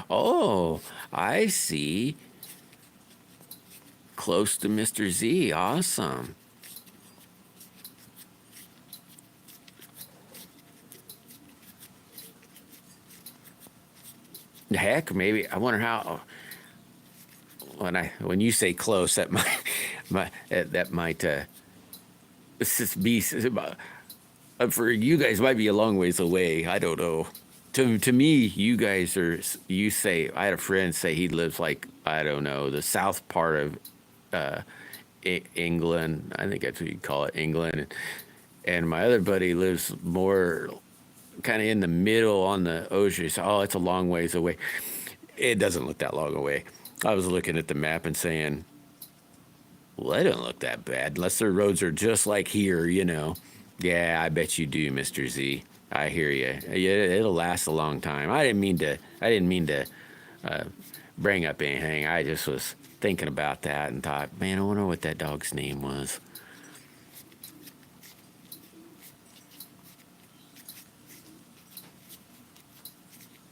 Oh, I see. Close to Mr. Z. Awesome. Heck, maybe. I wonder how. When you say close, that might be for you guys might be a long ways away. I don't know. To me, you guys are. You say I had a friend say he lives like I don't know the south part of England. I think that's what you call it, England. And my other buddy lives more kind of in the middle on the ocean. So, oh, it's a long ways away. It doesn't look that long away. I was looking at the map and saying, well, they don't look that bad unless their roads are just like here, Yeah, I bet you do, Mr. Z. I hear you. Yeah, it'll last a long time. I didn't mean to bring up anything. I just was thinking about that and thought, man, I wonder what that dog's name was.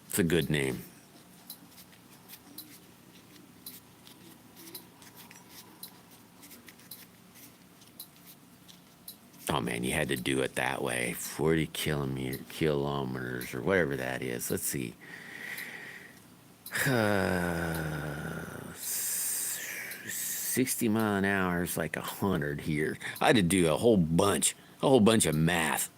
It's a good name. Oh man, you had to do it that way. 40 kilometers or whatever that is. Let's see. 60 mile an hour is like 100 here. I had to do a whole bunch of math.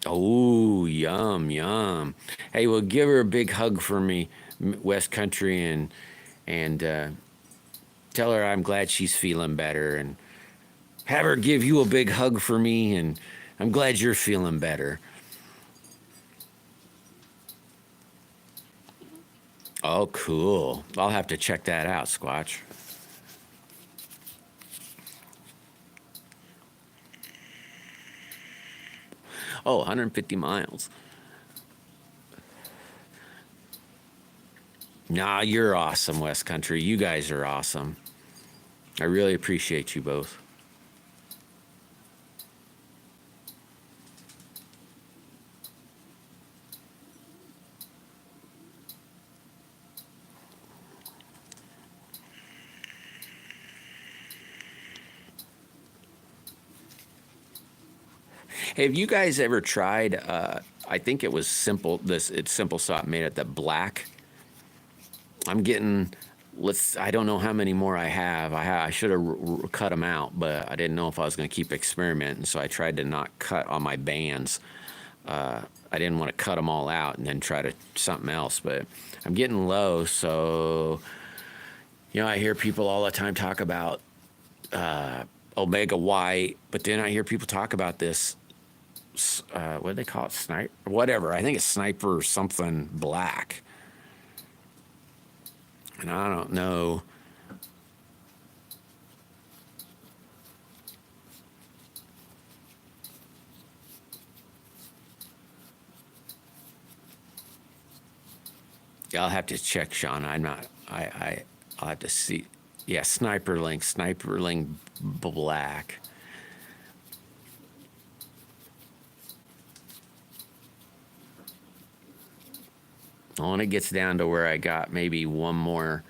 Oh, yum. Hey, well, give her a big hug for me, West Country, and tell her I'm glad she's feeling better, and have her give you a big hug for me, and I'm glad you're feeling better. Oh, cool. I'll have to check that out, Squatch. Oh, 150 miles. Nah, you're awesome, West Country. You guys are awesome. I really appreciate you both. Have you guys ever tried? I think it was Simple. It's Simple Stop made it the black. I'm getting I don't know how many more I have. I should have cut them out, but I didn't know if I was going to keep experimenting, so I tried to not cut on my bands. I didn't want to cut them all out and then try to something else, but I'm getting low, so I hear people all the time talk about Omega White, but then I hear people talk about this. What do they call it? Sniper, whatever. I think it's Sniper something black, and I don't know. I'll have to check, Sean. I'm not. I'll have to see. Yeah, Sniperling Black. When it gets down to where I got maybe one more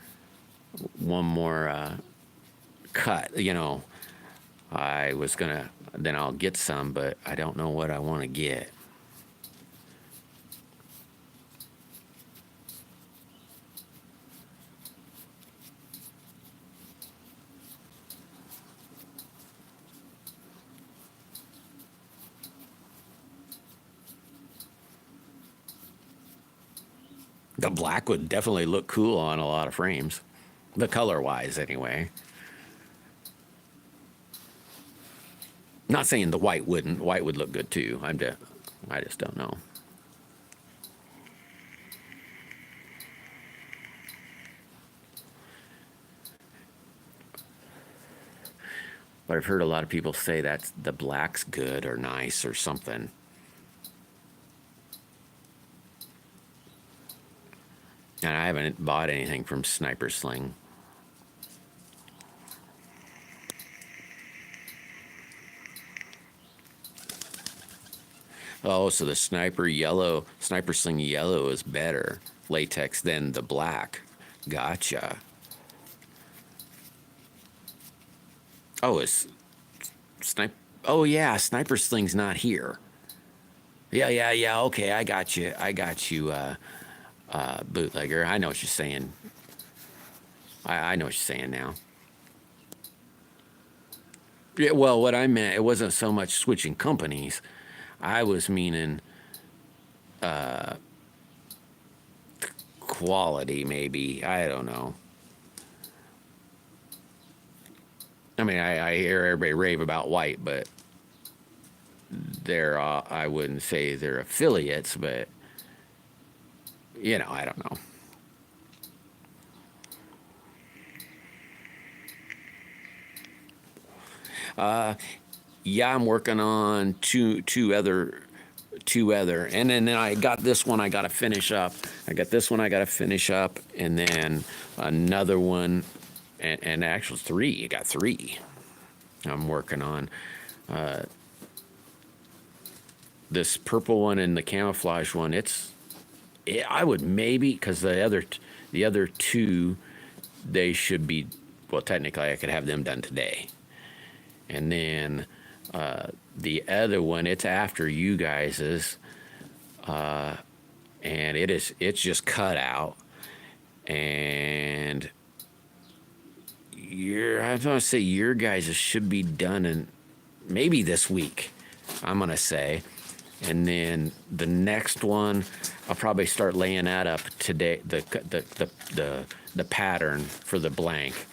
cut, I was gonna. Then I'll get some, but I don't know what I want to get. The black would definitely look cool on a lot of frames, the color wise, anyway. Not saying the white wouldn't. White would look good too. I just don't know. But I've heard a lot of people say that the black's good or nice or something. And I haven't bought anything from Sniper Sling. Oh, so the Sniper Sling yellow is better latex than the black. Gotcha. Oh, it's snipe. Oh yeah, Sniper Sling's not here. Yeah. Okay, I got you. Bootlegger. I know what you're saying. I know what you're saying now. Yeah, well, what I meant, it wasn't so much switching companies. I was meaning quality, maybe. I don't know. I mean, I hear everybody rave about White, but I wouldn't say they're affiliates, but, I don't know. Yeah, I'm working on two other, and then I got this one I got to finish up. And then another one, and actually three. I got three. I'm working on this purple one and the camouflage one. I would maybe, because the other two, they should be. Well, technically, I could have them done today. And then the other one, it's after you guys's, and it's just cut out, and I was gonna say your guys' should be done in maybe this week. I'm gonna say, and then the next one, I'll probably start laying that up today. The pattern for the blank.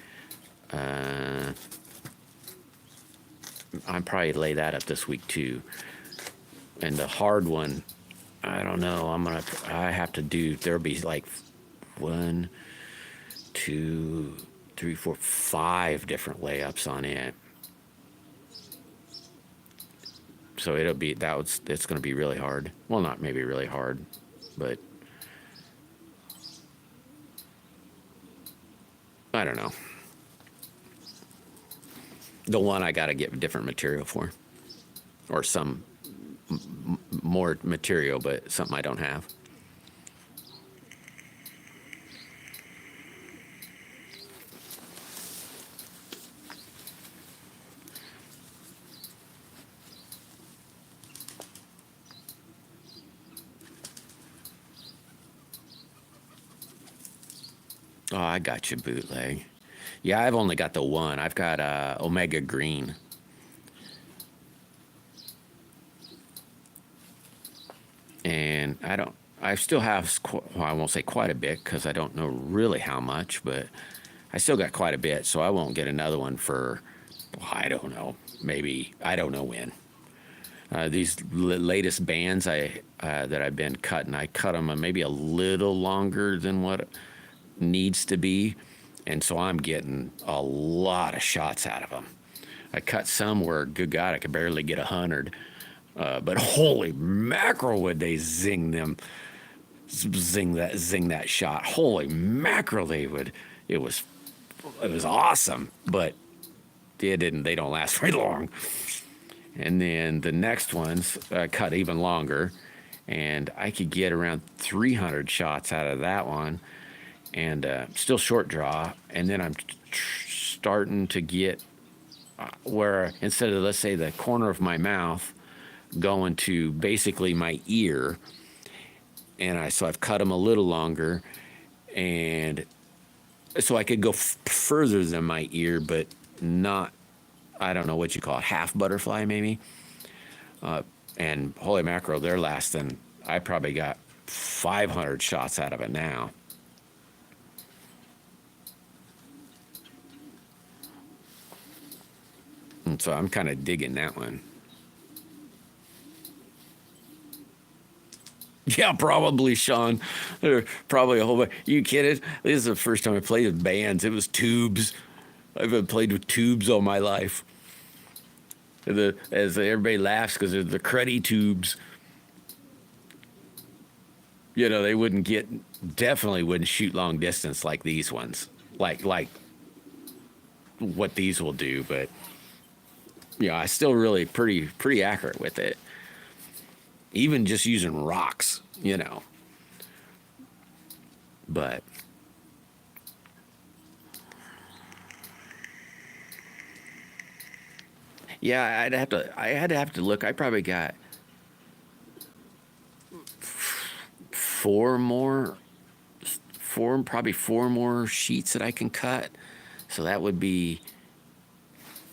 I'll probably lay that up this week too. And the hard one, I don't know. I have to do. There'll be like 1, 2, 3, 4, 5 different layups on it. So it's going to be really hard. Well, not maybe really hard, but I don't know. The one I got to get different material for, or some more material, but something I don't have. Oh, I got you, bootleg. Yeah, I've only got the one. I've got Omega Green. And I still have, well, I won't say quite a bit because I don't know really how much, but I still got quite a bit, so I won't get another one for, well, I don't know, maybe, I don't know when. These latest bands that I've been cutting, I cut them maybe a little longer than what needs to be, and so I'm getting a lot of shots out of them. I cut some where, good God, I could barely get 100. But holy mackerel, would they zing that shot? Holy mackerel, they would. It was awesome, but they don't last very long. And then the next ones cut even longer, and I could get around 300 shots out of that one, and still short draw. And then I'm starting to get where instead of, let's say, the corner of my mouth going to basically my ear, and so I've cut them a little longer, and so I could go further than my ear, but not, I don't know what you call it, half butterfly maybe. And holy mackerel, they're lasting. I probably got 500 shots out of it now. And so I'm kind of digging that one. Yeah, probably, Sean. There probably a whole bunch. You kidding? This is the first time I played with bands. It was tubes. I've played with tubes all my life. As everybody laughs because they're the cruddy tubes. You know, they definitely wouldn't shoot long distance like these ones. Like what these will do, but yeah, I still really pretty accurate with it. Even just using rocks, you know. But yeah, I had to have to look. I probably got probably four more sheets that I can cut. So that would be,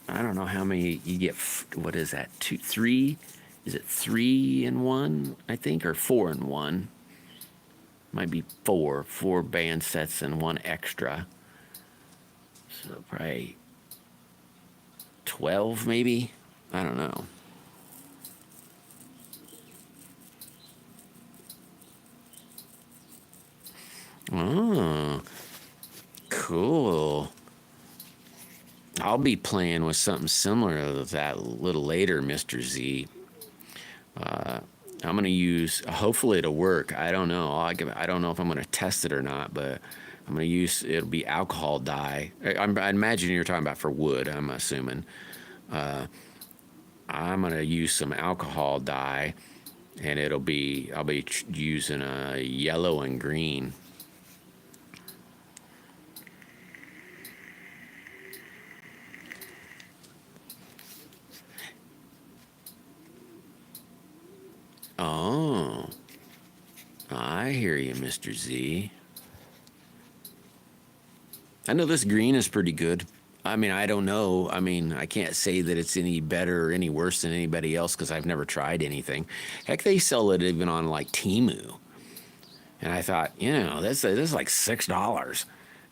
I don't know how many you get. What is that? Two, three? Is it 3 in 1, I think, or 4 in 1? Might be four band sets and one extra. So probably 12 maybe? I don't know. Oh, cool. I'll be playing with something similar to that a little later, Mr. Z. I'm going to use, hopefully it'll work. I don't know. I don't know if I'm going to test it or not, but I'm going to use, it'll be alcohol dye. I imagine you're talking about for wood, I'm assuming. I'm going to use some alcohol dye, and I'll be using a yellow and green. Oh, I hear you, Mr. Z. I know this green is pretty good. I mean, I don't know. I mean, I can't say that it's any better or any worse than anybody else because I've never tried anything. Heck, they sell it even on like Temu. And I thought, you know, this is like $6.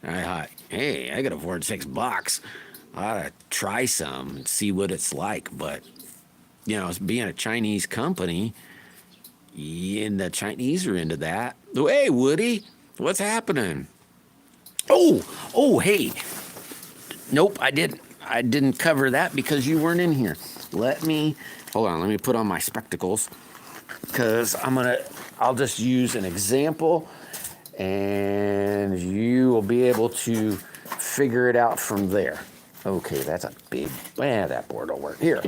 And I thought, hey, I could afford $6. I ought to try some and see what it's like. But, you know, being a Chinese company, and the Chinese are into that. Hey, Woody, what's happening? Oh, hey. Nope, I didn't cover that because you weren't in here. Hold on, let me put on my spectacles because I'll just use an example and you will be able to figure it out from there. Okay, that's a big, that board will work. Here,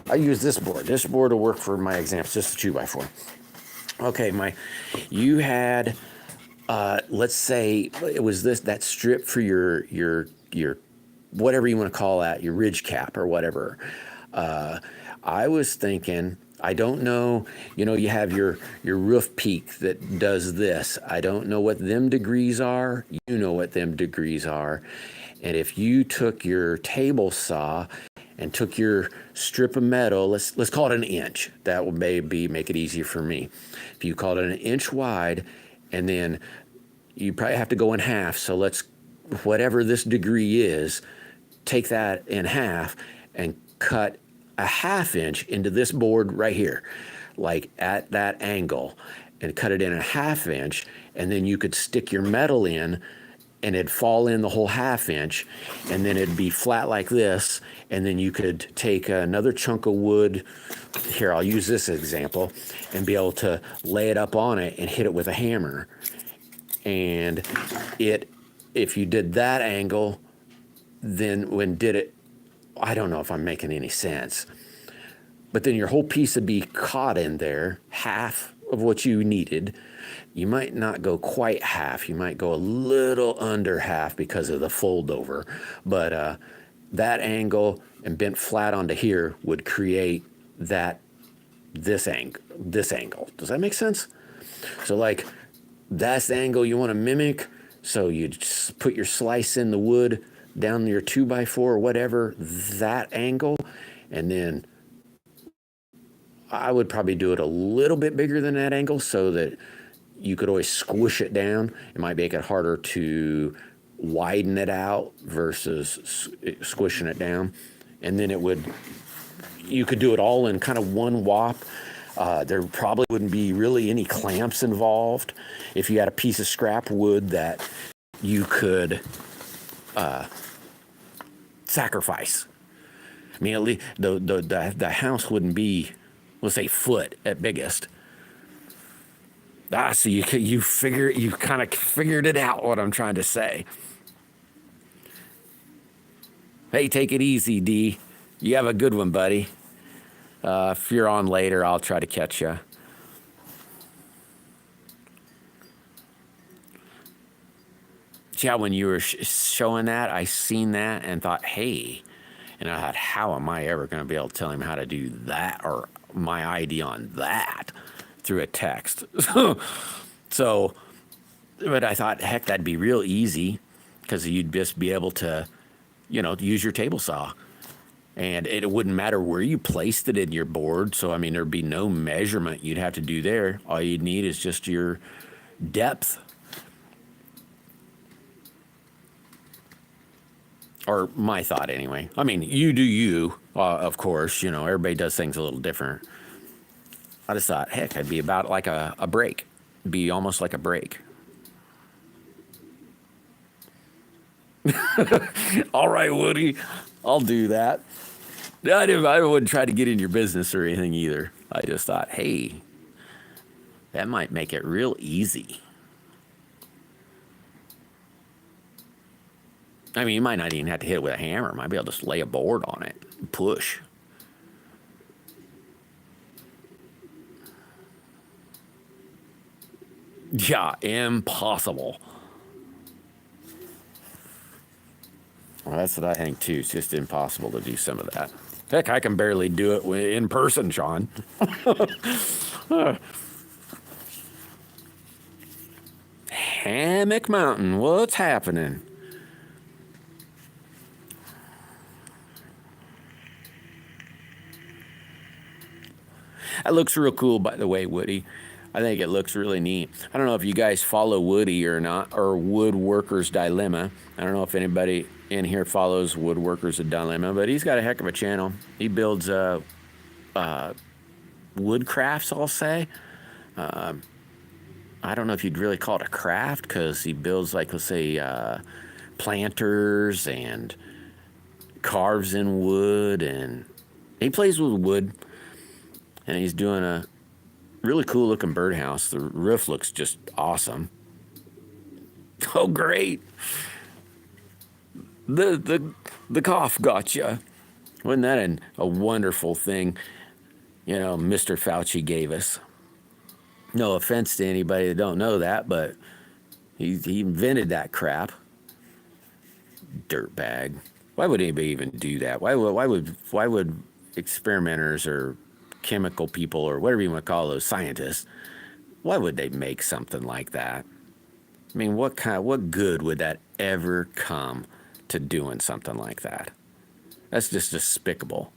I use this board. This board will work for my examples, just a 2x4. Okay, you had, let's say it was that strip for your whatever you want to call that, your ridge cap or whatever. I was thinking I don't know, you have your roof peak that does this. I don't know what them degrees are. You know what them degrees are. And if you took your table saw and took your strip of metal, let's call it an inch. That would maybe make it easier for me. If you call it an inch wide, and then you probably have to go in half. So let's, whatever this degree is, take that in half and cut a ½ inch into this board right here, like at that angle, and cut it in a ½ inch, and then you could stick your metal in and it'd fall in the whole ½ inch, and then it'd be flat like this, and then you could take another chunk of wood, here I'll use this example, and be able to lay it up on it and hit it with a hammer. And if you did that angle, then when did it, I don't know if I'm making any sense, but then your whole piece would be caught in there, half of what you needed. You might not go quite half, you might go a little under half because of the fold over, but that angle and bent flat onto here would create this angle. Does that make sense? So like, that's the angle you want to mimic. So you just put your slice in the wood down your 2x4 or whatever, that angle, and then I would probably do it a little bit bigger than that angle so that you could always squish it down. It might make it harder to widen it out versus squishing it down. And then you could do it all in kind of one whop. There probably wouldn't be really any clamps involved if you had a piece of scrap wood that you could sacrifice. I mean, at least the house wouldn't be, let's say, foot at biggest. So you kind of figured it out what I'm trying to say. Hey, take it easy, D. You have a good one, buddy. If you're on later, I'll try to catch you. Yeah, when you were showing that, I seen that and thought, hey, and I thought, how am I ever going to be able to tell him how to do that or my ID on that through a text? So, but I thought, heck, that'd be real easy because you'd just be able to, use your table saw. And it wouldn't matter where you placed it in your board. So, I mean, there'd be no measurement you'd have to do there. All you'd need is just your depth. Or my thought, anyway. I mean, you do you, of course. Everybody does things a little different. I just thought, heck, I'd be about like a break. It'd be almost like a break. All right, Woody. I'll do that. I wouldn't try to get in your business or anything either. I just thought, hey, that might make it real easy. I mean, you might not even have to hit it with a hammer. Might be able to just lay a board on it and push. Yeah, impossible. Well, that's what I think too. It's just impossible to do some of that. Heck, I can barely do it in person, Sean. Hammock Mountain, what's happening? That looks real cool, by the way, Woody. I think it looks really neat. I don't know if you guys follow Woody or not, or Woodworker's Dilemma. I don't know if anybody in here follows Woodworker's Dilemma, but he's got a heck of a channel. He builds wood crafts, I'll say. I don't know if you'd really call it a craft because he builds, like, let's say, planters and carves in wood, and he plays with wood. And he's doing a really cool looking birdhouse. The roof looks just awesome. Oh, great. The cough got you. Wasn't that a wonderful thing, Mr. Fauci gave us? No offense to anybody that don't know that, but he invented that crap. Dirtbag. Why would anybody even do that? Why would experimenters or chemical people or whatever you want to call those scientists, why would they make something like that? I mean, what good would that ever come to doing something like that? That's just despicable.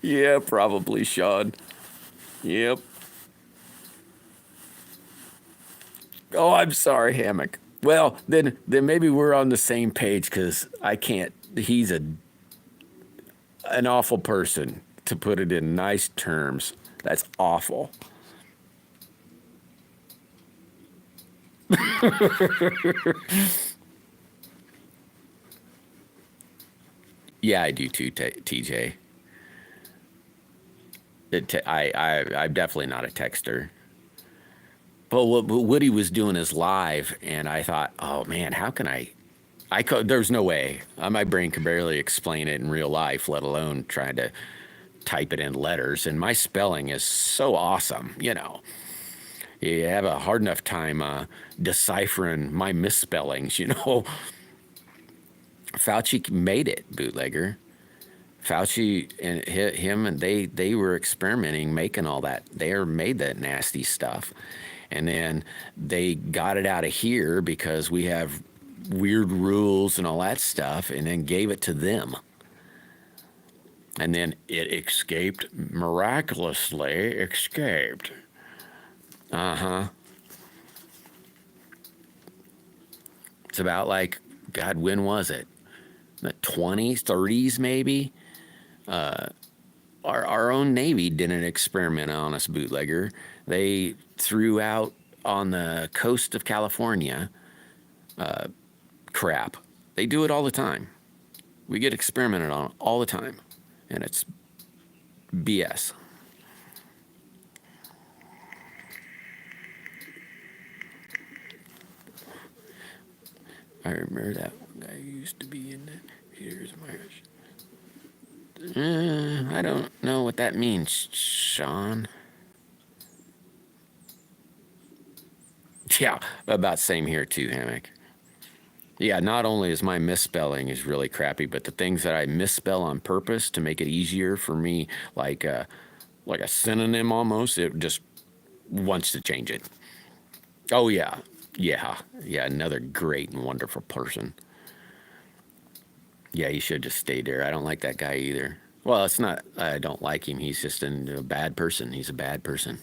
Yeah, probably, Sean. Yep. Oh, I'm sorry, Hammock. Well, then maybe we're on the same page because I can't. He's an awful person, to put it in nice terms. That's awful. Yeah, I do too, TJ. I'm definitely not a texter. But what Woody was doing is live, and I thought, oh man, how can there's no way. My brain can barely explain it in real life, let alone trying to type it in letters. And my spelling is so awesome, you know. You have a hard enough time deciphering my misspellings, you know. Fauci made it, bootlegger. Fauci and him and they were experimenting, making all that. They made that nasty stuff, and then they got it out of here because we have weird rules and all that stuff, and then gave it to them. And then it escaped, miraculously escaped. Uh-huh. It's about like, God, when was it? The 20s, 30s maybe? Our own Navy did an experiment on us, bootlegger. They threw out on the coast of California crap. They do it all the time. We get experimented on all the time, and it's BS. I remember that one guy used to be in the Here's my... I don't know what that means, Sean. Yeah, about same here too, Hammock. Yeah, not only is my misspelling is really crappy, but the things that I misspell on purpose to make it easier for me, like a synonym almost, it just wants to change it. Oh yeah, yeah, another great and wonderful person. Yeah, he should just stay there. I don't like that guy either. Well, it's not, I don't like him. He's just a bad person. He's a bad person.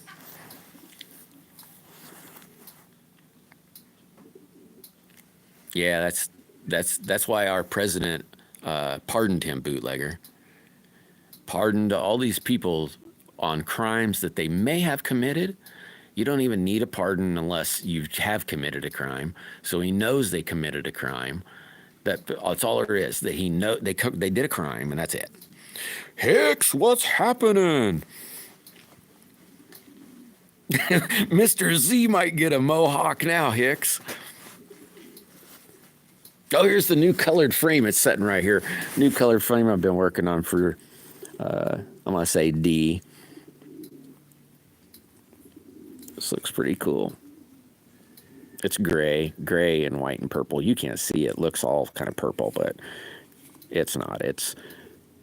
Yeah, that's why our president pardoned him, bootlegger. Pardoned all these people on crimes that they may have committed. You don't even need a pardon unless you have committed a crime. So he knows they committed a crime. That's all there is. That they did a crime, and that's it. Hicks, what's happening? Mr. Z might get a mohawk now, Hicks. Oh, here's the new colored frame. It's sitting right here. New colored frame I've been working on for, I'm going to say D. This looks pretty cool. It's gray and white and purple. You can't see it. It looks all kind of purple, but it's not. It's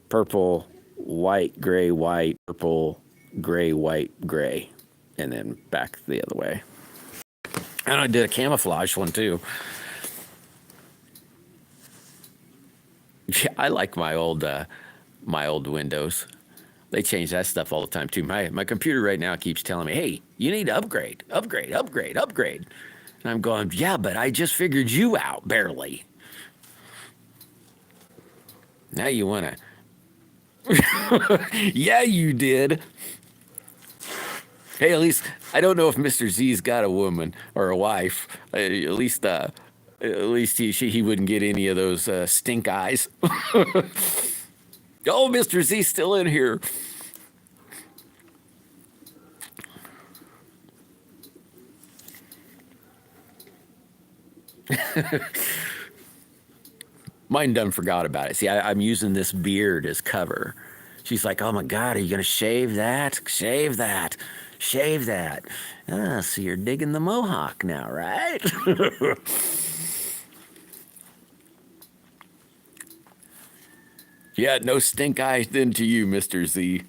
purple, white, purple, gray, white, gray, and then back the other way. And I did a camouflage one too. Yeah, I like my old Windows. They change that stuff all the time too. My computer right now keeps telling me, "Hey, you need to upgrade." And I'm going, "Yeah, but I just figured you out barely. Now you want to." Yeah, you did. Hey, at least I don't know if Mr. Z's got a woman or a wife. At least he wouldn't get any of those stink eyes. Oh, Mr. Z's still in here. Mine done forgot about it. See, I'm using this beard as cover. She's like, "Oh my God, are you gonna shave that? Shave that. Shave that." Ah, so you're digging the mohawk now, right? Yeah, no stink eye then to you, Mr. Z.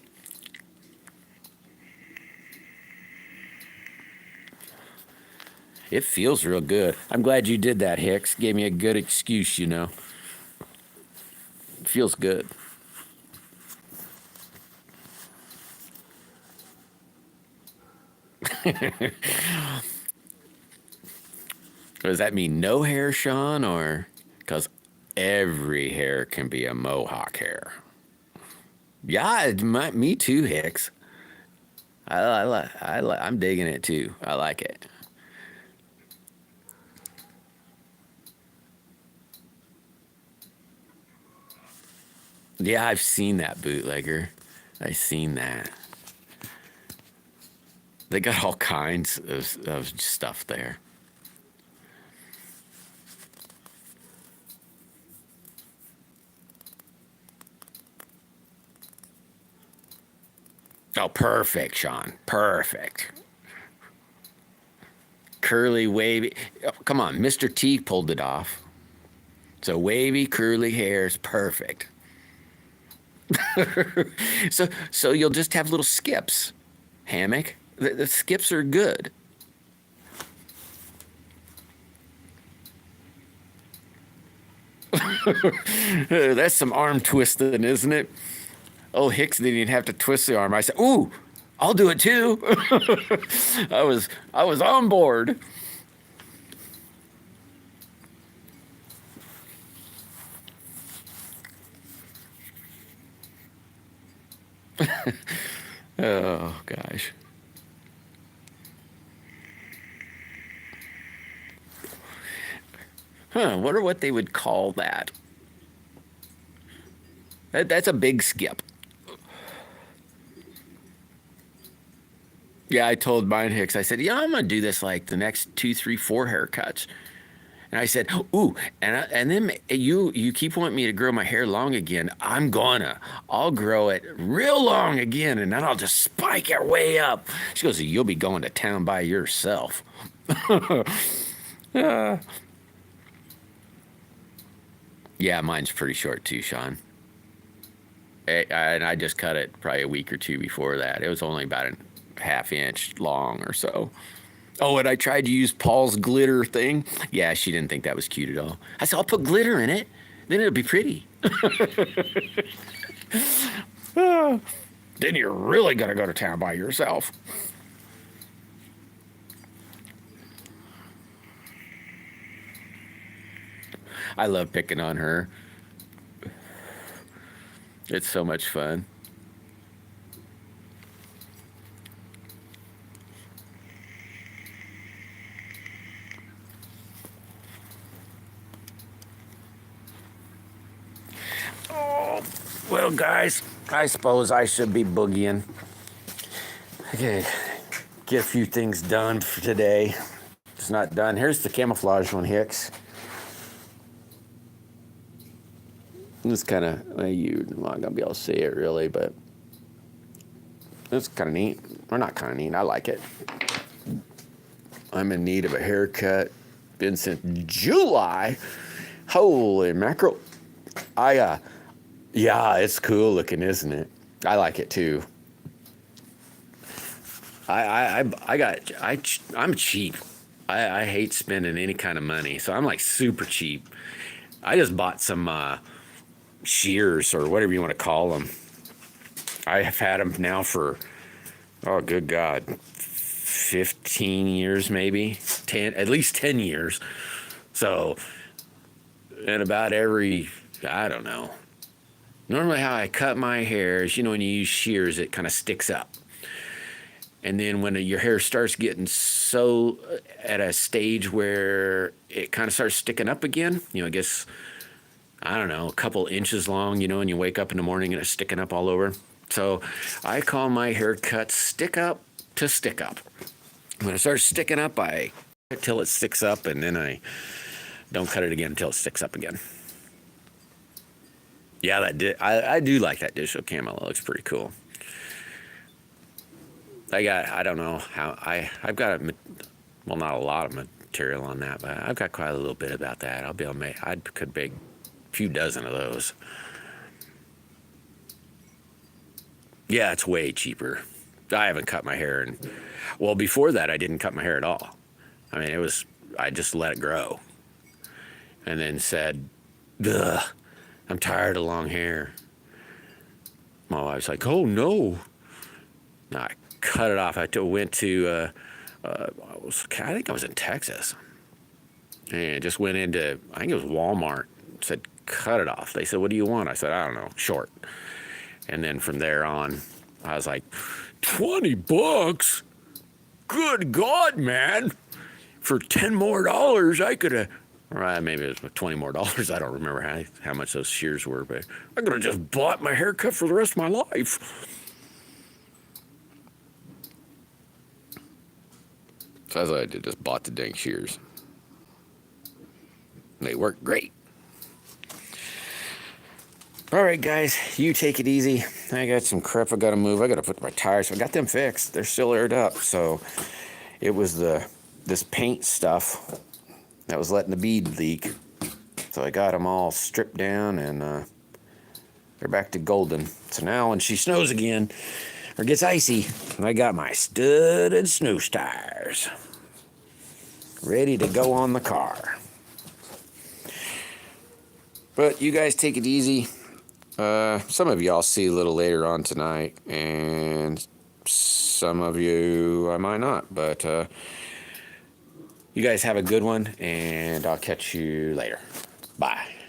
It feels real good. I'm glad you did that, Hicks. Gave me a good excuse, you know. It feels good. Does that mean no hair, Sean, or because every hair can be a mohawk hair? Yeah, me too, Hicks. I'm digging it too. I like it. Yeah, I've seen that bootlegger. I've seen that. They got all kinds of stuff there. Oh, perfect, Sean. Perfect. Curly, wavy. Oh, come on, Mr. T pulled it off. So wavy, curly hair is perfect. So you'll just have little skips. Hammock. The skips are good. That's some arm twisting, isn't it? Oh, Hicks didn't even have to twist the arm. I said, "Ooh, I'll do it too." I was on board. Oh gosh. Huh, wonder what they would call that. That's a big skip. Yeah, I told mine Hicks, I said, yeah, I'm gonna do this like the next 2, 3, 4 haircuts. And I said, ooh, and then you keep wanting me to grow my hair long again. I'll grow it real long again, and then I'll just spike it way up. She goes, you'll be going to town by yourself. Yeah, mine's pretty short too, Sean. And I just cut it probably a week or two before that. It was only about a half inch long or so. Oh, and I tried to use Paul's glitter thing. Yeah, she didn't think that was cute at all. I said, I'll put glitter in it. Then it'll be pretty. Then you're really going to go to town by yourself. I love picking on her. It's so much fun. Oh, well, guys, I suppose I should be boogieing. Okay, get a few things done for today. It's not done. Here's the camouflage one, Hicks. It's kind of, well, you're not going to be able to see it really, but it's kind of neat. Or not kind of neat. I like it. I'm in need of a haircut. Been since July. Holy mackerel. Yeah, it's cool looking, isn't it? I like it too. I'm cheap. I hate spending any kind of money, so I'm like super cheap. I just bought some shears or whatever you want to call them. I have had them now for, oh good God, 15 years maybe, 10, at least 10 years. So, and about every, I don't know. Normally how I cut my hair is, when you use shears, it kind of sticks up. And then when your hair starts getting so at a stage where it kind of starts sticking up again, I guess, I don't know, a couple inches long, and you wake up in the morning and it's sticking up all over. So I call my haircut stick up to stick up. When it starts sticking up, I till it sticks up, and then I don't cut it again until it sticks up again. Yeah, I do like that digital camo. It looks pretty cool. I don't know how, I've got well, not a lot of material on that, but I've got quite a little bit about that. I'll be able to I could make a few dozen of those. Yeah, it's way cheaper. I haven't cut my hair, and well, before that, I didn't cut my hair at all. I mean, I just let it grow, and then said, "Ugh, I'm tired of long hair." My wife's like, "Oh no!" No, I cut it off. I went to, I think I was in Texas, and just went into, I think it was Walmart. Said, "Cut it off." They said, "What do you want?" I said, "I don't know, short." And then from there on, I was like, $20? Good God, man. For $10 more, I could have, or maybe it was $20 more. I don't remember how much those shears were, but I could have just bought my haircut for the rest of my life. So that's what I did, just bought the dang shears. They work great. All right, guys, you take it easy. I got some crap I got to move. I got to put my tires. I got them fixed. They're still aired up. So it was this paint stuff that was letting the bead leak. So I got them all stripped down, and they're back to golden. So now when she snows again or gets icy, I got my studded snow tires ready to go on the car. But you guys take it easy. Some of you I'll see a little later on tonight, and some of you I might not, but you guys have a good one, and I'll catch you later. Bye.